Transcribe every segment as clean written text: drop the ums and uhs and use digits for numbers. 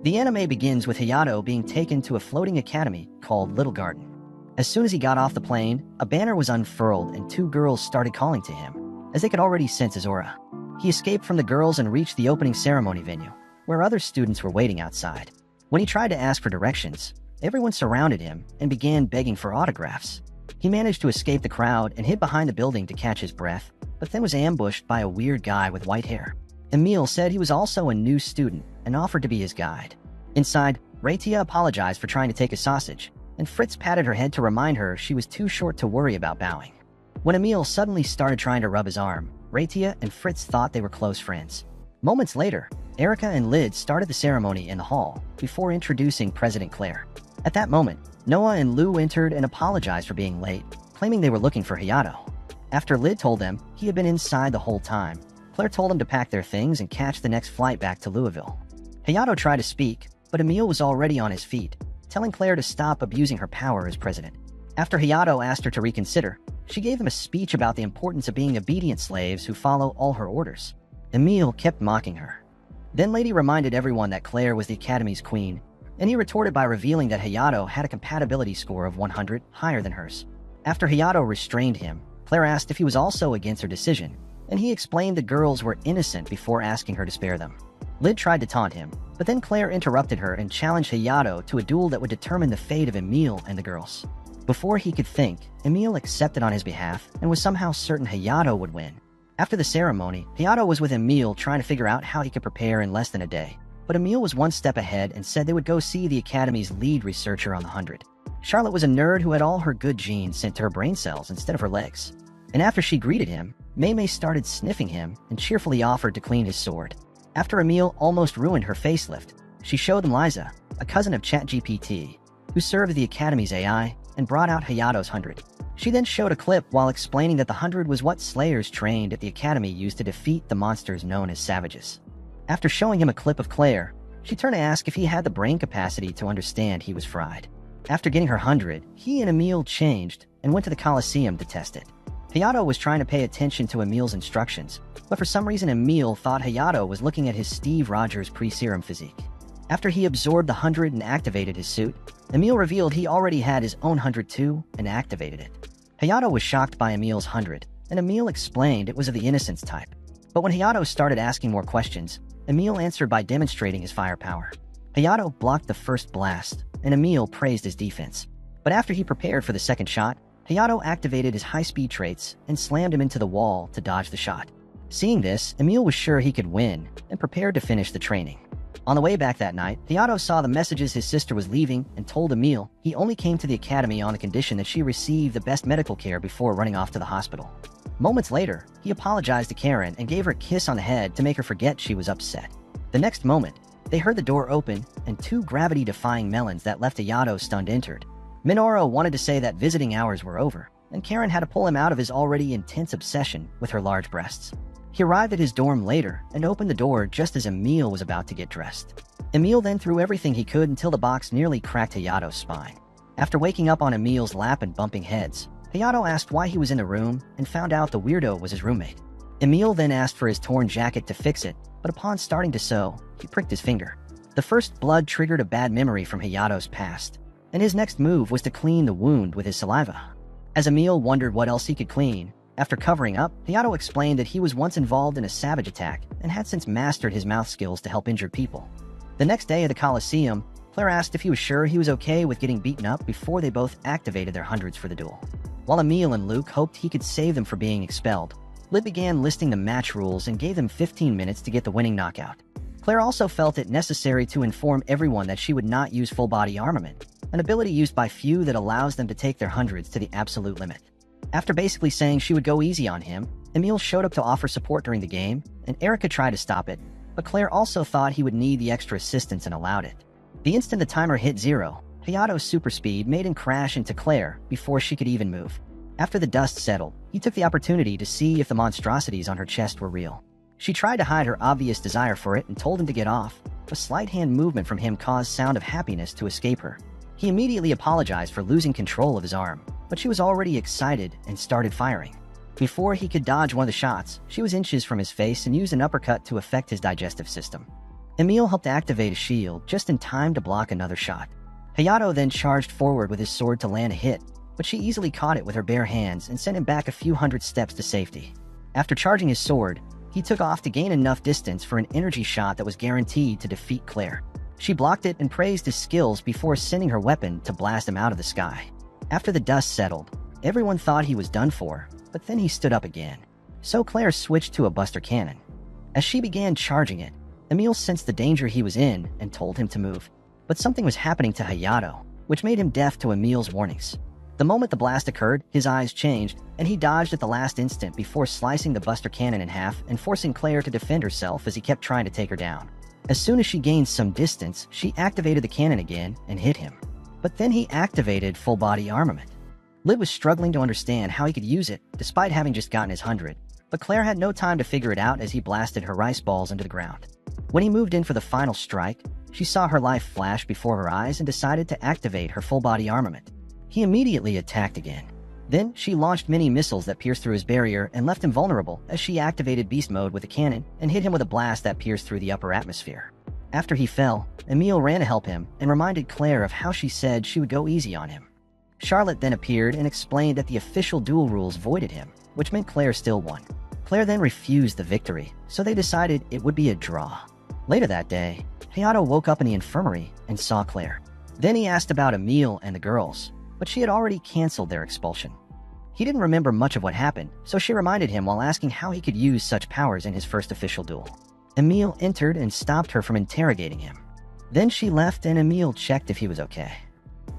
The anime begins with Hayato being taken to a floating academy called Little Garden. As soon as he got off the plane, a banner was unfurled and two girls started calling to him, as they could already sense his aura. He escaped from the girls and reached the opening ceremony venue, where other students were waiting outside. When he tried to ask for directions, everyone surrounded him and began begging for autographs. He managed to escape the crowd and hid behind the building to catch his breath, but then was ambushed by a weird guy with white hair. Emil said he was also a new student and offered to be his guide. Inside, Raitia apologized for trying to take a sausage, and Fritz patted her head to remind her she was too short to worry about bowing. When Emil suddenly started trying to rub his arm, Raitia and Fritz thought they were close friends. Moments later, Erica and Lid started the ceremony in the hall before introducing President Claire. At that moment, Noah and Lou entered and apologized for being late, claiming they were looking for Hayato. After Lid told them he had been inside the whole time, Claire told them to pack their things and catch the next flight back to Louisville. Hayato tried to speak, but Emil was already on his feet, telling Claire to stop abusing her power as president. After Hayato asked her to reconsider, she gave him a speech about the importance of being obedient slaves who follow all her orders. Emil kept mocking her. Then Lady reminded everyone that Claire was the Academy's queen, and he retorted by revealing that Hayato had a compatibility score of 100, higher than hers. After Hayato restrained him, Claire asked if he was also against her decision, and he explained the girls were innocent before asking her to spare them. Lid tried to taunt him, but then Claire interrupted her and challenged Hayato to a duel that would determine the fate of Emil and the girls. Before he could think, Emil accepted on his behalf and was somehow certain Hayato would win. After the ceremony, Hayato was with Emil trying to figure out how he could prepare in less than a day. But Emil was one step ahead and said they would go see the Academy's lead researcher on the 100. Charlotte was a nerd who had all her good genes sent to her brain cells instead of her legs. And after she greeted him, Mei started sniffing him and cheerfully offered to clean his sword. After Emil almost ruined her facelift, she showed them Liza, a cousin of ChatGPT, who served the Academy's AI, and brought out Hayato's 100. She then showed a clip while explaining that the 100 was what slayers trained at the Academy used to defeat the monsters known as savages. After showing him a clip of Claire, she turned to ask if he had the brain capacity to understand he was fried. After getting her 100, he and Emil changed and went to the Coliseum to test it. Hayato was trying to pay attention to Emil's instructions, but for some reason Emil thought Hayato was looking at his Steve Rogers pre-serum physique. After he absorbed the 100 and activated his suit, Emil revealed he already had his own 100 too and activated it. Hayato was shocked by Emil's 100, and Emil explained it was of the innocence type. But when Hayato started asking more questions, Emil answered by demonstrating his firepower. Hayato blocked the first blast, and Emil praised his defense. But after he prepared for the second shot, Hayato activated his high-speed traits and slammed him into the wall to dodge the shot. Seeing this, Emil was sure he could win and prepared to finish the training. On the way back that night, Hayato saw the messages his sister was leaving and told Emil he only came to the Academy on the condition that she receive the best medical care before running off to the hospital. Moments later, he apologized to Karen and gave her a kiss on the head to make her forget she was upset. The next moment, they heard the door open and two gravity-defying melons that left Hayato stunned entered. Minoru wanted to say that visiting hours were over, and Karen had to pull him out of his already intense obsession with her large breasts. He arrived at his dorm later and opened the door just as Emil was about to get dressed. Emil then threw everything he could until the box nearly cracked Hayato's spine. After waking up on Emil's lap and bumping heads, Hayato asked why he was in the room and found out the weirdo was his roommate. Emil then asked for his torn jacket to fix it, but upon starting to sew, he pricked his finger. The first blood triggered a bad memory from Hayato's past, and his next move was to clean the wound with his saliva. As Emil wondered what else he could clean, after covering up, Hayato explained that he was once involved in a savage attack and had since mastered his mouth skills to help injured people. The next day at the Coliseum, Claire asked if he was sure he was okay with getting beaten up before they both activated their 100s for the duel. While Emil and Luke hoped he could save them from being expelled, Lid began listing the match rules and gave them 15 minutes to get the winning knockout. Claire also felt it necessary to inform everyone that she would not use full-body armament, an ability used by few that allows them to take their 100s to the absolute limit. After basically saying she would go easy on him, Emil showed up to offer support during the game, and Erica tried to stop it, but Claire also thought he would need the extra assistance and allowed it. The instant the timer hit 0, Hayato's super speed made him crash into Claire before she could even move. After the dust settled, he took the opportunity to see if the monstrosities on her chest were real. She tried to hide her obvious desire for it and told him to get off. A slight hand movement from him caused Sound of Happiness to escape her. He immediately apologized for losing control of his arm, but she was already excited and started firing. Before he could dodge one of the shots, she was inches from his face and used an uppercut to affect his digestive system. Emil helped activate a shield just in time to block another shot. Hayato then charged forward with his sword to land a hit, but she easily caught it with her bare hands and sent him back a few hundred steps to safety. After charging his sword, he took off to gain enough distance for an energy shot that was guaranteed to defeat Claire. She blocked it and praised his skills before sending her weapon to blast him out of the sky. After the dust settled, everyone thought he was done for, but then he stood up again. So Claire switched to a buster cannon. As she began charging it, Emil sensed the danger he was in and told him to move. But something was happening to Hayato, which made him deaf to Emil's warnings. The moment the blast occurred, his eyes changed, and he dodged at the last instant before slicing the buster cannon in half and forcing Claire to defend herself as he kept trying to take her down. As soon as she gained some distance, she activated the cannon again and hit him. But then he activated full-body armament. Lid was struggling to understand how he could use it, despite having just gotten his 100, but Claire had no time to figure it out as he blasted her rice balls into the ground. When he moved in for the final strike, she saw her life flash before her eyes and decided to activate her full-body armament. He immediately attacked again. Then, she launched many missiles that pierced through his barrier and left him vulnerable as she activated beast mode with a cannon and hit him with a blast that pierced through the upper atmosphere. After he fell, Emil ran to help him and reminded Claire of how she said she would go easy on him. Charlotte then appeared and explained that the official duel rules voided him, which meant Claire still won. Claire then refused the victory, so they decided it would be a draw. Later that day, Hayato woke up in the infirmary and saw Claire. Then he asked about Emil and the girls, but she had already canceled their expulsion. He didn't remember much of what happened, so she reminded him while asking how he could use such powers in his first official duel. Emil entered and stopped her from interrogating him. Then she left and Emil checked if he was okay.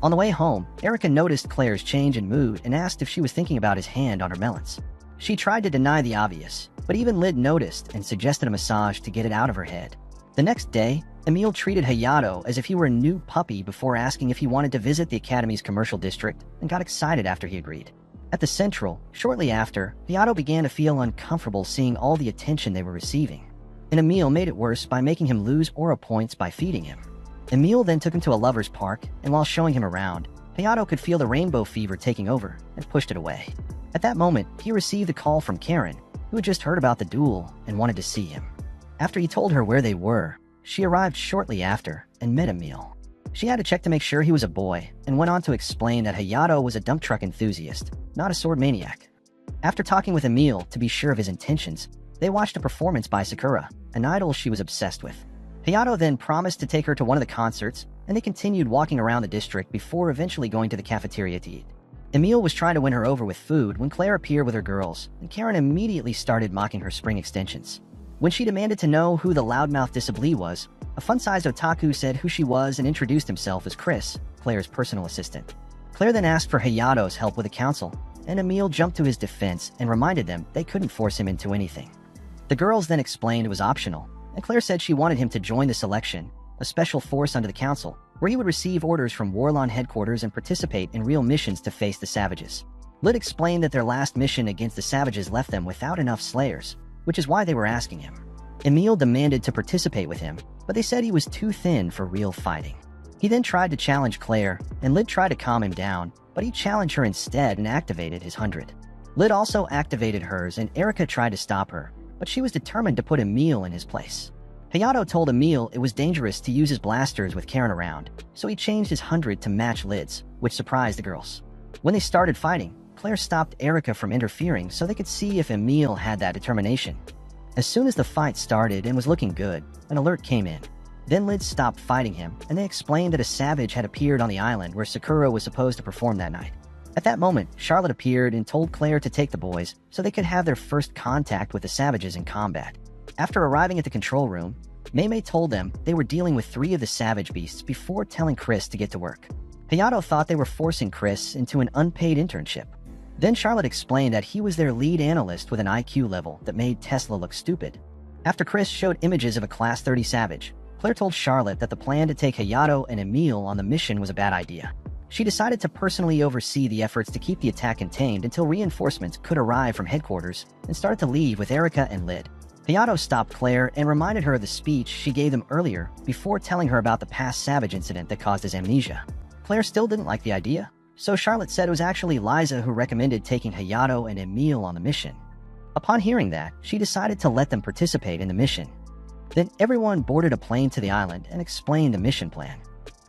On the way home, Erica noticed Claire's change in mood and asked if she was thinking about his hand on her melons. She tried to deny the obvious, but even Lid noticed and suggested a massage to get it out of her head. The next day, Emil treated Hayato as if he were a new puppy before asking if he wanted to visit the Academy's commercial district and got excited after he agreed. At the Central, shortly after, Hayato began to feel uncomfortable seeing all the attention they were receiving. And Emil made it worse by making him lose aura points by feeding him. Emil then took him to a lover's park, and while showing him around, Hayato could feel the rainbow fever taking over and pushed it away. At that moment, he received a call from Karen, who had just heard about the duel and wanted to see him. After he told her where they were, she arrived shortly after and met Emil. She had to check to make sure he was a boy and went on to explain that Hayato was a dump truck enthusiast, not a sword maniac. After talking with Emil to be sure of his intentions, they watched a performance by Sakura, an idol she was obsessed with. Hayato then promised to take her to one of the concerts, and they continued walking around the district before eventually going to the cafeteria to eat. Emil was trying to win her over with food when Claire appeared with her girls, and Karen immediately started mocking her spring extensions. When she demanded to know who the loudmouth Disablee was, a fun-sized otaku said who she was and introduced himself as Chris, Claire's personal assistant. Claire then asked for Hayato's help with the council, and Emil jumped to his defense and reminded them they couldn't force him into anything. The girls then explained it was optional, and Claire said she wanted him to join the selection, a special force under the council, where he would receive orders from Warlon headquarters and participate in real missions to face the savages. Lid explained that their last mission against the savages left them without enough slayers, which is why they were asking him. Emil demanded to participate with him, but they said he was too thin for real fighting. He then tried to challenge Claire, and Lid tried to calm him down, but he challenged her instead and activated his 100. Lid also activated hers, and Erica tried to stop her, but she was determined to put Emil in his place. Hayato told Emil it was dangerous to use his blasters with Karen around, so he changed his 100 to match Lid's, which surprised the girls. When they started fighting, Claire stopped Erica from interfering so they could see if Emil had that determination. As soon as the fight started and was looking good, an alert came in. Then Lid stopped fighting him, and they explained that a savage had appeared on the island where Sakura was supposed to perform that night. At that moment, Charlotte appeared and told Claire to take the boys so they could have their first contact with the savages in combat. After arriving at the control room, Mei told them they were dealing with 3 of the savage beasts before telling Chris to get to work. Hayato thought they were forcing Chris into an unpaid internship. Then Charlotte explained that he was their lead analyst with an IQ level that made Tesla look stupid. After Chris showed images of a Class 30 savage, Claire told Charlotte that the plan to take Hayato and Emil on the mission was a bad idea. She decided to personally oversee the efforts to keep the attack contained until reinforcements could arrive from headquarters and started to leave with Erica and Lid. Hayato stopped Claire and reminded her of the speech she gave them earlier before telling her about the past savage incident that caused his amnesia. Claire still didn't like the idea, so Charlotte said it was actually Liza who recommended taking Hayato and Emil on the mission. Upon hearing that, she decided to let them participate in the mission. Then everyone boarded a plane to the island and explained the mission plan.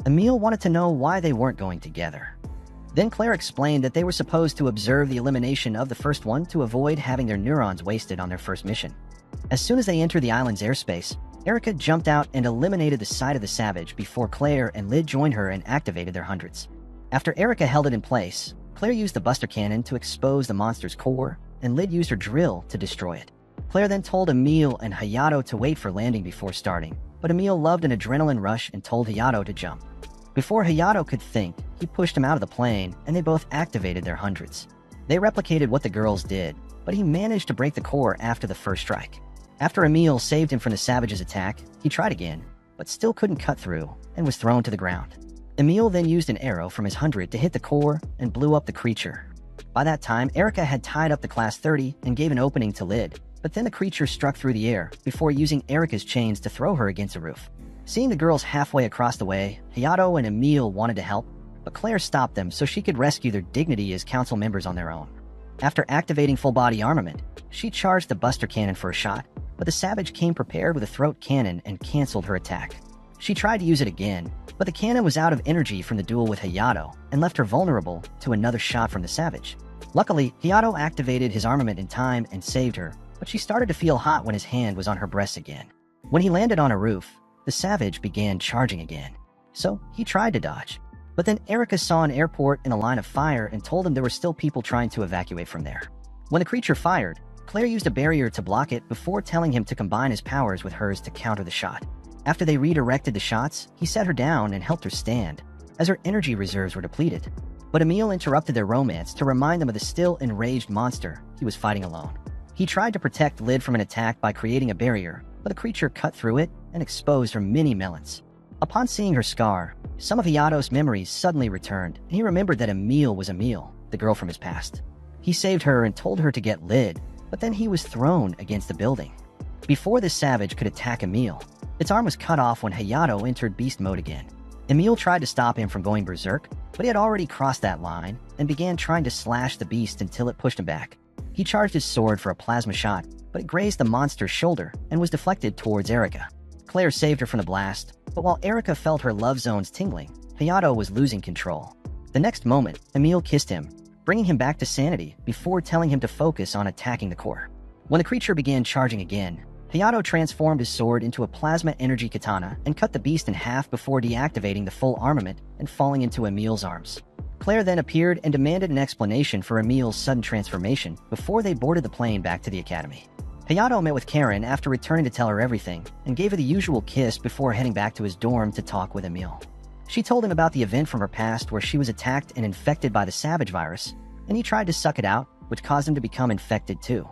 Emil wanted to know why they weren't going together. Then Claire explained that they were supposed to observe the elimination of the first one to avoid having their neurons wasted on their first mission. As soon as they entered the island's airspace, Erica jumped out and eliminated the side of the Savage before Claire and Lyd joined her and activated their hundreds. After Erica held it in place, Claire used the Buster Cannon to expose the monster's core, and Lyd used her drill to destroy it. Claire then told Emil and Hayato to wait for landing before starting, but Emil loved an adrenaline rush and told Hayato to jump. Before Hayato could think, he pushed him out of the plane, and they both activated their hundreds. They replicated what the girls did, but he managed to break the core after the first strike. After Emil saved him from the Savage's attack, he tried again, but still couldn't cut through, and was thrown to the ground. Emil then used an arrow from his 100 to hit the core and blew up the creature. By that time, Erica had tied up the Class 30 and gave an opening to Lyd, but then the creature struck through the air before using Erica's chains to throw her against a roof. Seeing the girls halfway across the way, Hayato and Emil wanted to help, but Claire stopped them so she could rescue their dignity as council members on their own. After activating full-body armament, she charged the Buster Cannon for a shot, but the Savage came prepared with a throat cannon and canceled her attack. She tried to use it again, but the cannon was out of energy from the duel with Hayato and left her vulnerable to another shot from the Savage. Luckily, Hayato activated his armament in time and saved her, but she started to feel hot when his hand was on her breast again. When he landed on a roof, the Savage began charging again. So he tried to dodge. But then Erica saw an airport in a line of fire and told him there were still people trying to evacuate from there. When the creature fired, Claire used a barrier to block it before telling him to combine his powers with hers to counter the shot. After they redirected the shots, he set her down and helped her stand, as her energy reserves were depleted. But Emil interrupted their romance to remind them of the still enraged monster he was fighting alone. He tried to protect Lyd from an attack by creating a barrier, but the creature cut through it and exposed her mini melons. Upon seeing her scar, some of Hayato's memories suddenly returned, and he remembered that Emil was Emil, the girl from his past. He saved her and told her to get Lyd, but then he was thrown against the building. Before the Savage could attack Emil, its arm was cut off when Hayato entered beast mode again. Emil tried to stop him from going berserk, but he had already crossed that line and began trying to slash the beast until it pushed him back. He charged his sword for a plasma shot, but it grazed the monster's shoulder and was deflected towards Erica. Claire saved her from the blast, but while Erica felt her love zones tingling, Hayato was losing control. The next moment, Emil kissed him, bringing him back to sanity before telling him to focus on attacking the core. When the creature began charging again, Hayato transformed his sword into a plasma energy katana and cut the beast in half before deactivating the full armament and falling into Emil's arms. Claire then appeared and demanded an explanation for Emil's sudden transformation before they boarded the plane back to the academy. Hayato met with Karen after returning to tell her everything and gave her the usual kiss before heading back to his dorm to talk with Emil. She told him about the event from her past where she was attacked and infected by the Savage virus, and he tried to suck it out, which caused him to become infected too.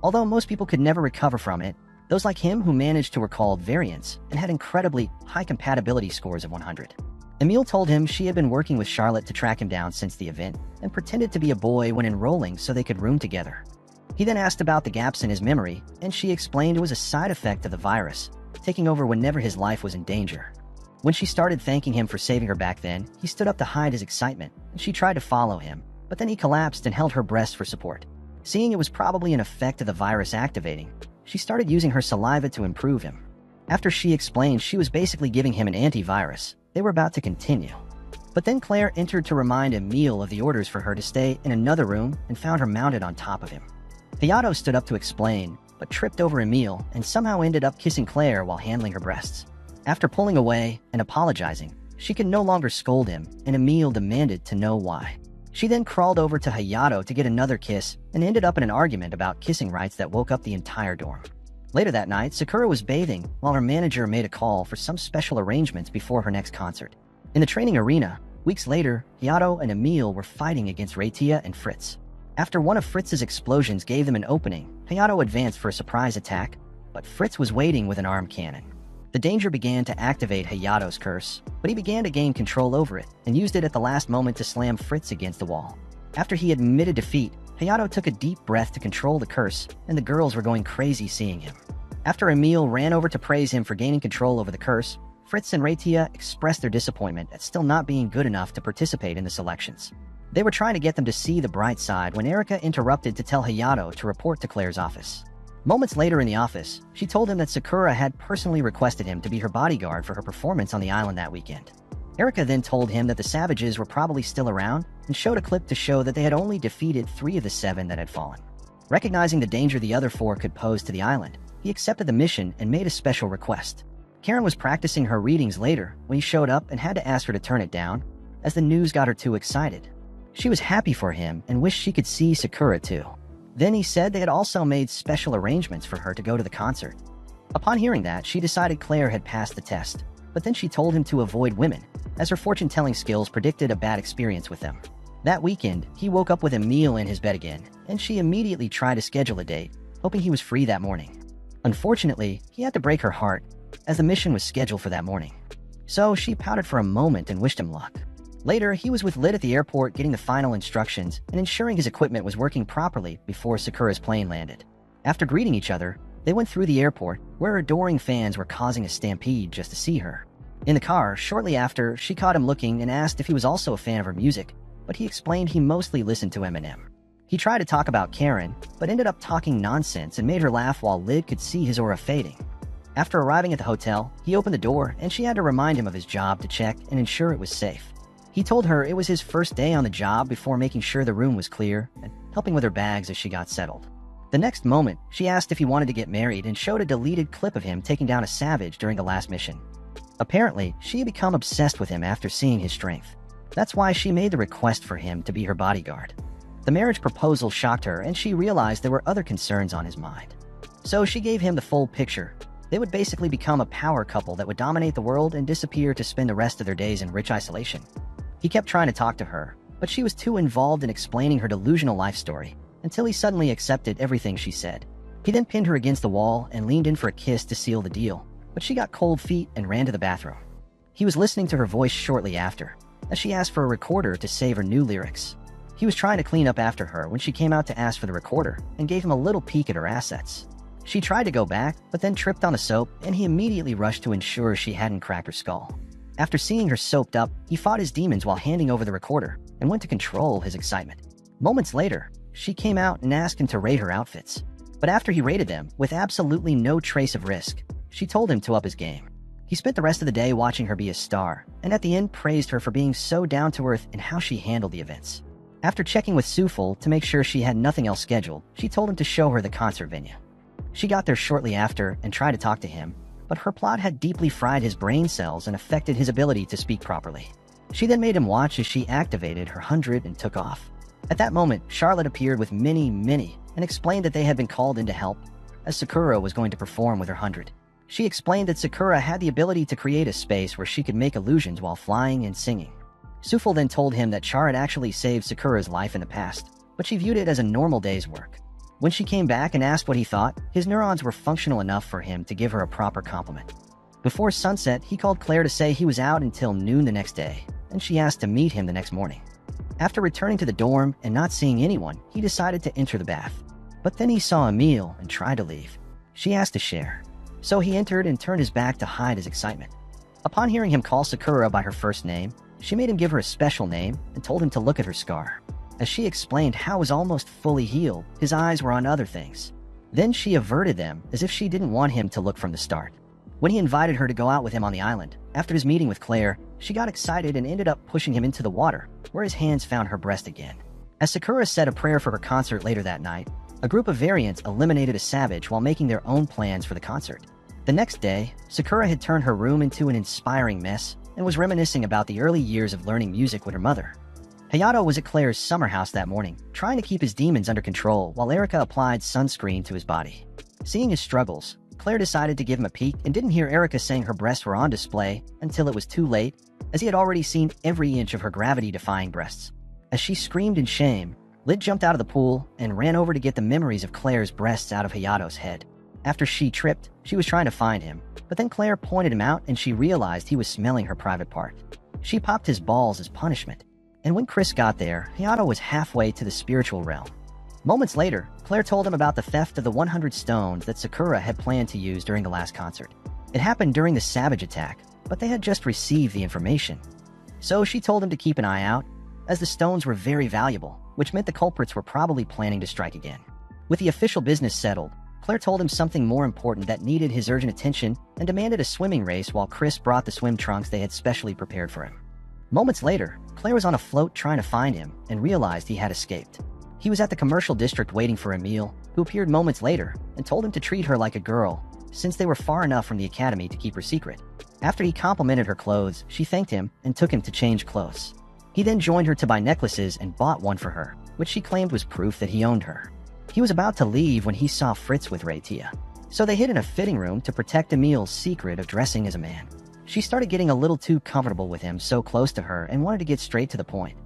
Although most people could never recover from it, those like him who managed to recall variants and had incredibly high compatibility scores of 100. Emil told him she had been working with Charlotte to track him down since the event and pretended to be a boy when enrolling so they could room together. He then asked about the gaps in his memory, and she explained it was a side effect of the virus, taking over whenever his life was in danger. When she started thanking him for saving her back then, he stood up to hide his excitement, and she tried to follow him, but then he collapsed and held her breast for support. Seeing it was probably an effect of the virus activating, she started using her saliva to improve him. After she explained she was basically giving him an antivirus, they were about to continue. But then Claire entered to remind Emil of the orders for her to stay in another room and found her mounted on top of him. Hayato stood up to explain, but tripped over Emil and somehow ended up kissing Claire while handling her breasts. After pulling away and apologizing, she could no longer scold him, and Emil demanded to know why. She then crawled over to Hayato to get another kiss and ended up in an argument about kissing rights that woke up the entire dorm. Later that night, Sakura was bathing while her manager made a call for some special arrangements before her next concert. In the training arena, weeks later, Hayato and Emil were fighting against Reitia and Fritz. After one of Fritz's explosions gave them an opening, Hayato advanced for a surprise attack, but Fritz was waiting with an arm cannon. The danger began to activate Hayato's curse, but he began to gain control over it and used it at the last moment to slam Fritz against the wall. After he admitted defeat, Hayato took a deep breath to control the curse, and the girls were going crazy seeing him. After Emil ran over to praise him for gaining control over the curse, Fritz and Reitia expressed their disappointment at still not being good enough to participate in the selections. They were trying to get them to see the bright side when Erica interrupted to tell Hayato to report to Claire's office. Moments later in the office, she told him that Sakura had personally requested him to be her bodyguard for her performance on the island that weekend. Erika then told him that the savages were probably still around and showed a clip to show that they had only defeated 3 of the 7 that had fallen. Recognizing the danger the other 4 could pose to the island, he accepted the mission and made a special request. Karen was practicing her readings later when he showed up and had to ask her to turn it down, as the news got her too excited. She was happy for him and wished she could see Sakura too. Then he said they had also made special arrangements for her to go to the concert. Upon hearing that, she decided Claire had passed the test, but then she told him to avoid women, as her fortune-telling skills predicted a bad experience with them. That weekend, he woke up with Emile in his bed again, and she immediately tried to schedule a date, hoping he was free that morning. Unfortunately, he had to break her heart, as the mission was scheduled for that morning. So she pouted for a moment and wished him luck. Later, he was with Lid at the airport getting the final instructions and ensuring his equipment was working properly before Sakura's plane landed. After greeting each other, they went through the airport, where adoring fans were causing a stampede just to see her. In the car, shortly after, she caught him looking and asked if he was also a fan of her music, but he explained he mostly listened to Eminem. He tried to talk about Karen, but ended up talking nonsense and made her laugh while Lid could see his aura fading. After arriving at the hotel, he opened the door and she had to remind him of his job to check and ensure it was safe. He told her it was his first day on the job before making sure the room was clear and helping with her bags as she got settled. The next moment, she asked if he wanted to get married and showed a deleted clip of him taking down a savage during the last mission. Apparently, she had become obsessed with him after seeing his strength. That's why she made the request for him to be her bodyguard. The marriage proposal shocked her and she realized there were other concerns on his mind. So she gave him the full picture. They would basically become a power couple that would dominate the world and disappear to spend the rest of their days in rich isolation. He kept trying to talk to her, but she was too involved in explaining her delusional life story until he suddenly accepted everything she said. He then pinned her against the wall and leaned in for a kiss to seal the deal, but she got cold feet and ran to the bathroom. He was listening to her voice shortly after, as she asked for a recorder to save her new lyrics. He was trying to clean up after her when she came out to ask for the recorder and gave him a little peek at her assets. She tried to go back, but then tripped on the soap, and he immediately rushed to ensure she hadn't cracked her skull. After seeing her soaped up, he fought his demons while handing over the recorder and went to control his excitement. Moments later, she came out and asked him to rate her outfits. But after he rated them, with absolutely no trace of risk, she told him to up his game. He spent the rest of the day watching her be a star, and at the end praised her for being so down-to-earth in how she handled the events. After checking with Sufil to make sure she had nothing else scheduled, she told him to show her the concert venue. She got there shortly after and tried to talk to him, but her plot had deeply fried his brain cells and affected his ability to speak properly. She then made him watch as she activated her 100 and took off. At that moment, Charlotte appeared with Minnie and explained that they had been called in to help, as Sakura was going to perform with her 100. She explained that Sakura had the ability to create a space where she could make illusions while flying and singing. Sufil then told him that Char had actually saved Sakura's life in the past, but she viewed it as a normal day's work. When she came back and asked what he thought, his neurons were functional enough for him to give her a proper compliment. Before sunset, he called Claire to say he was out until noon the next day, and she asked to meet him the next morning. After returning to the dorm and not seeing anyone, he decided to enter the bath. But then he saw Emile and tried to leave. She asked to share. So he entered and turned his back to hide his excitement. Upon hearing him call Sakura by her first name, she made him give her a special name and told him to look at her scar. As she explained how it was almost fully healed, his eyes were on other things. Then she averted them as if she didn't want him to look from the start. When he invited her to go out with him on the island, after his meeting with Claire, she got excited and ended up pushing him into the water, where his hands found her breast again. As Sakura said a prayer for her concert later that night, a group of variants eliminated a savage while making their own plans for the concert. The next day, Sakura had turned her room into an inspiring mess and was reminiscing about the early years of learning music with her mother. Hayato was at Claire's summer house that morning, trying to keep his demons under control while Erika applied sunscreen to his body. Seeing his struggles, Claire decided to give him a peek and didn't hear Erika saying her breasts were on display until it was too late, as he had already seen every inch of her gravity-defying breasts. As she screamed in shame, Lid jumped out of the pool and ran over to get the memories of Claire's breasts out of Hayato's head. After she tripped, she was trying to find him, but then Claire pointed him out and she realized he was smelling her private part. She popped his balls as punishment. And when Chris got there, Hayato was halfway to the spiritual realm. Moments later, Claire told him about the theft of the 100 stones that Sakura had planned to use during the last concert. It happened during the Savage attack, but they had just received the information. So she told him to keep an eye out, as the stones were very valuable, which meant the culprits were probably planning to strike again. With the official business settled, Claire told him something more important that needed his urgent attention and demanded a swimming race while Chris brought the swim trunks they had specially prepared for him. Moments later, Claire was on a float trying to find him and realized he had escaped. He was at the commercial district waiting for Emile, who appeared moments later and told him to treat her like a girl, since they were far enough from the academy to keep her secret. After he complimented her clothes, she thanked him and took him to change clothes. He then joined her to buy necklaces and bought one for her, which she claimed was proof that he owned her. He was about to leave when he saw Fritz with Raytia, so they hid in a fitting room to protect Emile's secret of dressing as a man. She started getting a little too comfortable with him so close to her and wanted to get straight to the point.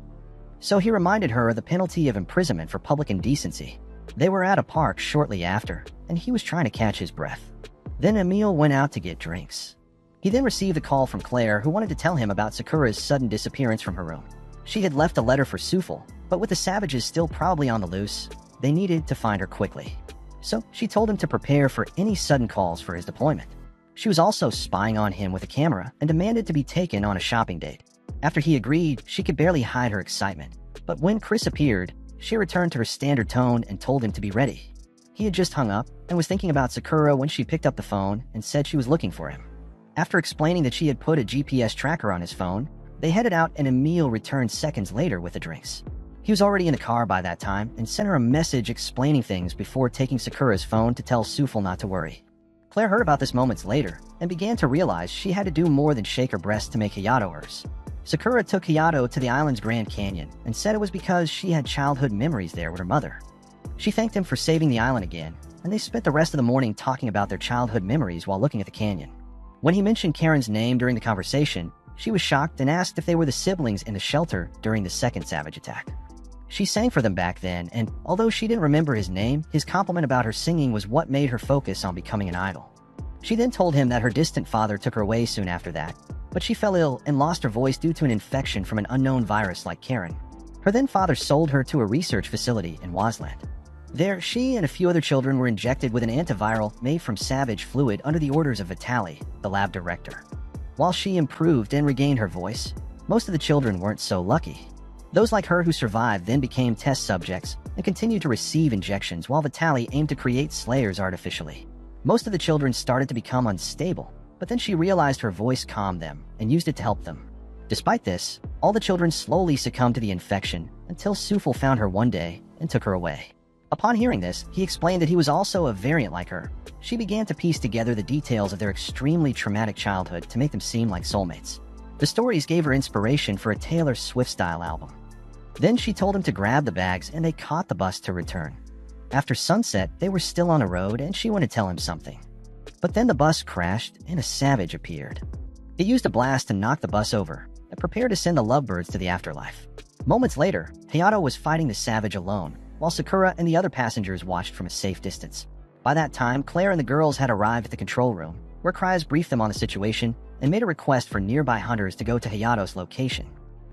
So he reminded her of the penalty of imprisonment for public indecency. They were at a park shortly after, and he was trying to catch his breath. Then Emile went out to get drinks. He then received a call from Claire, who wanted to tell him about Sakura's sudden disappearance from her room. She had left a letter for Sufel, but with the savages still probably on the loose, they needed to find her quickly. So she told him to prepare for any sudden calls for his deployment. She was also spying on him with a camera and demanded to be taken on a shopping date. After he agreed, she could barely hide her excitement. But when Chris appeared, she returned to her standard tone and told him to be ready. He had just hung up and was thinking about Sakura when she picked up the phone and said she was looking for him. After explaining that she had put a GPS tracker on his phone, they headed out and Emile returned seconds later with the drinks. He was already in the car by that time and sent her a message explaining things before taking Sakura's phone to tell Sufel not to worry. Claire heard about this moments later and began to realize she had to do more than shake her breast to make Hayato hers. Sakura took Hayato to the island's Grand Canyon and said it was because she had childhood memories there with her mother. She thanked him for saving the island again, and they spent the rest of the morning talking about their childhood memories while looking at the canyon. When he mentioned Karen's name during the conversation, she was shocked and asked if they were the siblings in the shelter during the second savage attack. She sang for them back then, and although she didn't remember his name, his compliment about her singing was what made her focus on becoming an idol. She then told him that her distant father took her away soon after that, but she fell ill and lost her voice due to an infection from an unknown virus like Karen. Her then father sold her to a research facility in Wasland. There, she and a few other children were injected with an antiviral made from savage fluid under the orders of Vitali, the lab director. While she improved and regained her voice, most of the children weren't so lucky. Those like her who survived then became test subjects and continued to receive injections while Vitali aimed to create slayers artificially. Most of the children started to become unstable, but then she realized her voice calmed them and used it to help them. Despite this, all the children slowly succumbed to the infection until Sufel found her one day and took her away. Upon hearing this, he explained that he was also a variant like her. She began to piece together the details of their extremely traumatic childhood to make them seem like soulmates. The stories gave her inspiration for a Taylor Swift-style album. Then she told him to grab the bags and they caught the bus to return. After sunset, they were still on the road and she wanted to tell him something. But then the bus crashed and a savage appeared. It used a blast to knock the bus over and prepared to send the lovebirds to the afterlife. Moments later, Hayato was fighting the savage alone, while Sakura and the other passengers watched from a safe distance. By that time, Claire and the girls had arrived at the control room, where Kryas briefed them on the situation and made a request for nearby hunters to go to Hayato's location.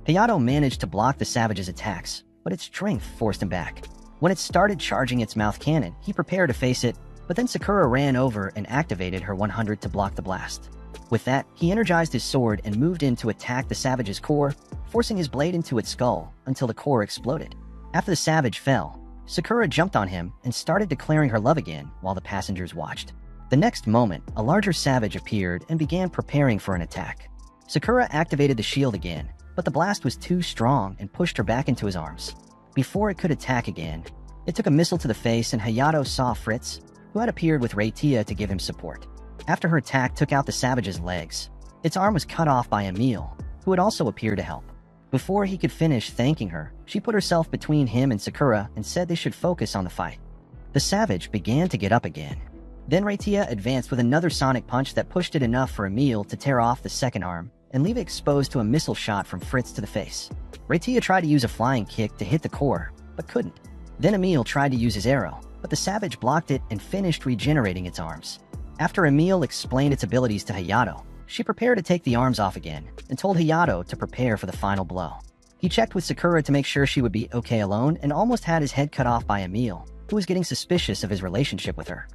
Hayato managed to block the savage's attacks, but its strength forced him back. When it started charging its mouth cannon, he prepared to face it, but then Sakura ran over and activated her 100 to block the blast. With that, he energized his sword and moved in to attack the savage's core, forcing his blade into its skull until the core exploded. After the savage fell, Sakura jumped on him and started declaring her love again while the passengers watched. The next moment, a larger savage appeared and began preparing for an attack. Sakura activated the shield again, but the blast was too strong and pushed her back into his arms. Before it could attack again, it took a missile to the face and Hayato saw Fritz, who had appeared with Raytia to give him support. After her attack took out the savage's legs, its arm was cut off by Emile, who had also appeared to help. Before he could finish thanking her, she put herself between him and Sakura and said they should focus on the fight. The savage began to get up again. Then Raytia advanced with another sonic punch that pushed it enough for Emile to tear off the second arm and leave it exposed to a missile shot from Fritz to the face. Raytia tried to use a flying kick to hit the core, but couldn't. Then Emile tried to use his arrow, but the savage blocked it and finished regenerating its arms. After Emile explained its abilities to Hayato, she prepared to take the arms off again and told Hayato to prepare for the final blow. He checked with Sakura to make sure she would be okay alone and almost had his head cut off by Emile, who was getting suspicious of his relationship with her.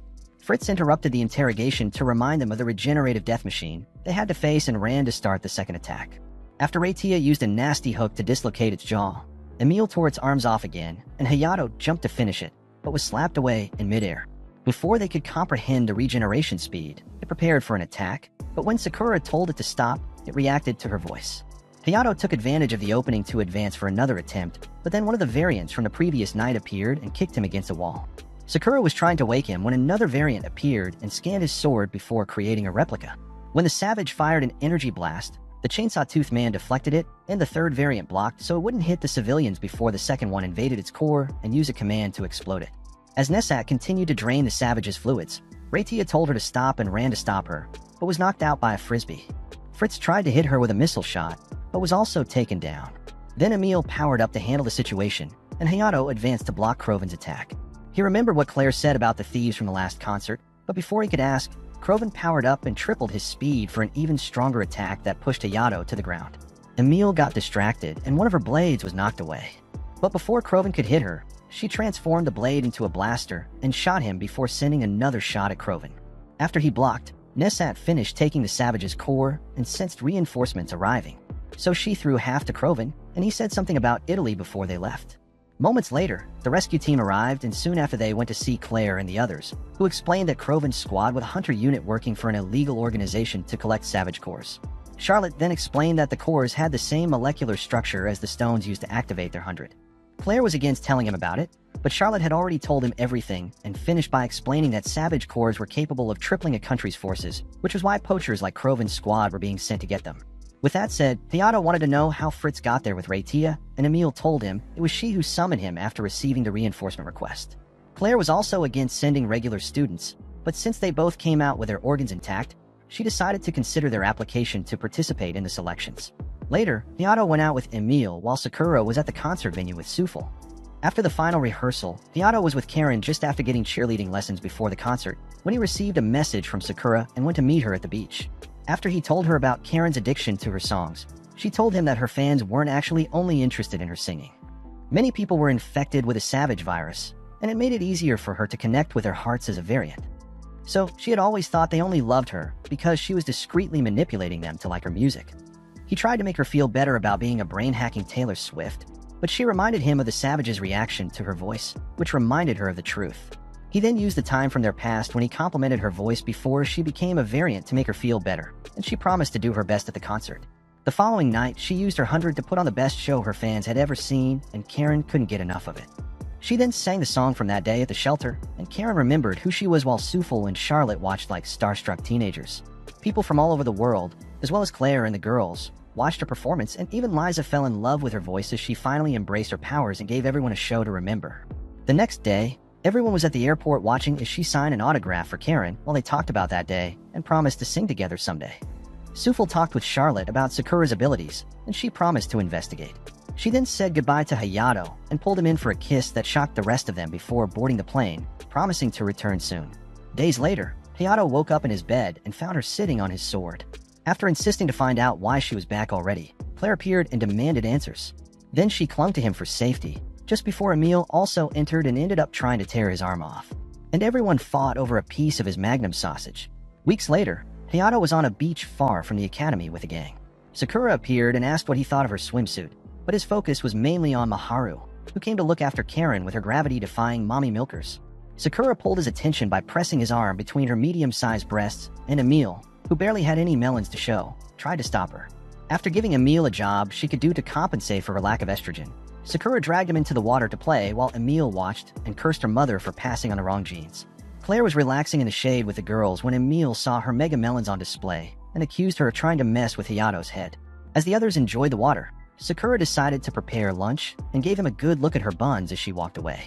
Fritz interrupted the interrogation to remind them of the regenerative death machine they had to face and ran to start the second attack. After Raytia used a nasty hook to dislocate its jaw, Emile tore its arms off again, and Hayato jumped to finish it, but was slapped away in midair. Before they could comprehend the regeneration speed, it prepared for an attack, but when Sakura told it to stop, it reacted to her voice. Hayato took advantage of the opening to advance for another attempt, but then one of the variants from the previous night appeared and kicked him against a wall. Sakura was trying to wake him when another variant appeared and scanned his sword before creating a replica. When the savage fired an energy blast, the chainsaw-toothed man deflected it, and the third variant blocked so it wouldn't hit the civilians before the second one invaded its core and used a command to explode it. As Nessat continued to drain the savage's fluids, Reitia told her to stop and ran to stop her, but was knocked out by a frisbee. Fritz tried to hit her with a missile shot, but was also taken down. Then Emil powered up to handle the situation, and Hayato advanced to block Croven's attack. He remembered what Claire said about the thieves from the last concert, but before he could ask, Croven powered up and tripled his speed for an even stronger attack that pushed Hayato to the ground. Emil got distracted, and one of her blades was knocked away. But before Croven could hit her, she transformed the blade into a blaster and shot him before sending another shot at Croven. After he blocked, Nessat finished taking the savage's core and sensed reinforcements arriving. So she threw half to Croven, and he said something about Italy before they left. Moments later, the rescue team arrived, and soon after they went to see Claire and the others, who explained that Croven's squad was a hunter unit working for an illegal organization to collect savage cores. Charlotte then explained that the cores had the same molecular structure as the stones used to activate their 100. Claire was against telling him about it, but Charlotte had already told him everything and finished by explaining that savage cores were capable of tripling a country's forces, which was why poachers like Croven's squad were being sent to get them. With that said, Hayato wanted to know how Fritz got there with Reitia, and Emil told him it was she who summoned him after receiving the reinforcement request. Claire was also against sending regular students, but since they both came out with their organs intact, she decided to consider their application to participate in the selections. Later, Hayato went out with Emil while Sakura was at the concert venue with Sufel. After the final rehearsal, Hayato was with Karen just after getting cheerleading lessons before the concert, when he received a message from Sakura and went to meet her at the beach. After he told her about Karen's addiction to her songs, she told him that her fans weren't actually only interested in her singing. Many people were infected with a savage virus, and it made it easier for her to connect with their hearts as a variant. So she had always thought they only loved her because she was discreetly manipulating them to like her music. He tried to make her feel better about being a brain-hacking Taylor Swift, but she reminded him of the savage's reaction to her voice, which reminded her of the truth. He then used the time from their past when he complimented her voice before she became a variant to make her feel better, and she promised to do her best at the concert. The following night, she used her 100 to put on the best show her fans had ever seen, and Karen couldn't get enough of it. She then sang the song from that day at the shelter, and Karen remembered who she was while Sufel and Charlotte watched like starstruck teenagers. People from all over the world, as well as Claire and the girls, watched her performance, and even Liza fell in love with her voice as she finally embraced her powers and gave everyone a show to remember. The next day, everyone was at the airport watching as she signed an autograph for Karen while they talked about that day and promised to sing together someday. Sufel talked with Charlotte about Sakura's abilities, and she promised to investigate. She then said goodbye to Hayato and pulled him in for a kiss that shocked the rest of them before boarding the plane, promising to return soon. Days later, Hayato woke up in his bed and found her sitting on his sword. After insisting to find out why she was back already, Claire appeared and demanded answers. Then she clung to him for safety, just before Emil also entered and ended up trying to tear his arm off. And everyone fought over a piece of his magnum sausage. Weeks later, Hayato was on a beach far from the academy with a gang. Sakura appeared and asked what he thought of her swimsuit, but his focus was mainly on Maharu, who came to look after Karen with her gravity-defying mommy milkers. Sakura pulled his attention by pressing his arm between her medium-sized breasts, and Emil, who barely had any melons to show, tried to stop her. After giving Emil a job she could do to compensate for her lack of estrogen, Sakura dragged him into the water to play while Emil watched and cursed her mother for passing on the wrong jeans. Claire was relaxing in the shade with the girls when Emil saw her mega melons on display and accused her of trying to mess with Hayato's head. As the others enjoyed the water, Sakura decided to prepare lunch and gave him a good look at her buns as she walked away.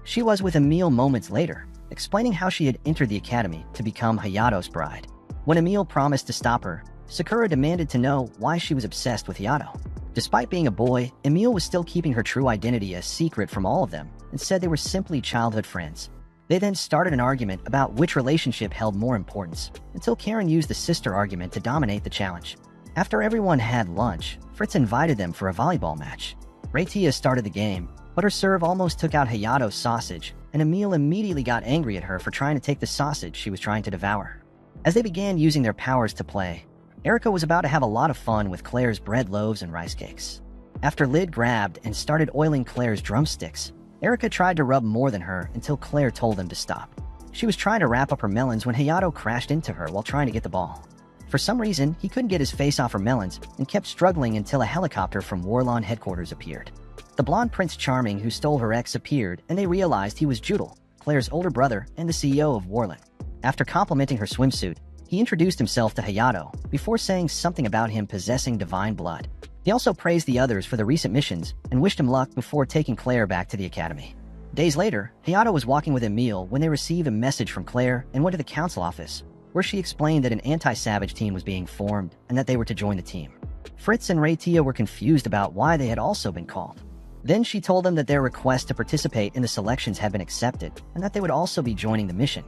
She was with Emil moments later, explaining how she had entered the academy to become Hayato's bride. When Emil promised to stop her, Sakura demanded to know why she was obsessed with Hayato. Despite being a boy, Emil was still keeping her true identity a secret from all of them and said they were simply childhood friends. They then started an argument about which relationship held more importance, until Karen used the sister argument to dominate the challenge. After everyone had lunch, Fritz invited them for a volleyball match. Reitia started the game, but her serve almost took out Hayato's sausage, and Emil immediately got angry at her for trying to take the sausage she was trying to devour. As they began using their powers to play, Erica was about to have a lot of fun with Claire's bread loaves and rice cakes. After Lyd grabbed and started oiling Claire's drumsticks, Erica tried to rub more than her until Claire told them to stop. She was trying to wrap up her melons when Hayato crashed into her while trying to get the ball. For some reason, he couldn't get his face off her melons and kept struggling until a helicopter from Warlawn headquarters appeared. The blonde Prince Charming who stole her ex appeared, and they realized he was Judel, Claire's older brother and the CEO of Warland. After complimenting her swimsuit, he introduced himself to Hayato before saying something about him possessing divine blood. He also praised the others for the recent missions and wished him luck before taking Claire back to the academy. Days later, Hayato was walking with Emile when they received a message from Claire and went to the council office, where she explained that an anti-savage team was being formed and that they were to join the team. Fritz and Raytia were confused about why they had also been called. Then she told them that their request to participate in the selections had been accepted and that they would also be joining the mission.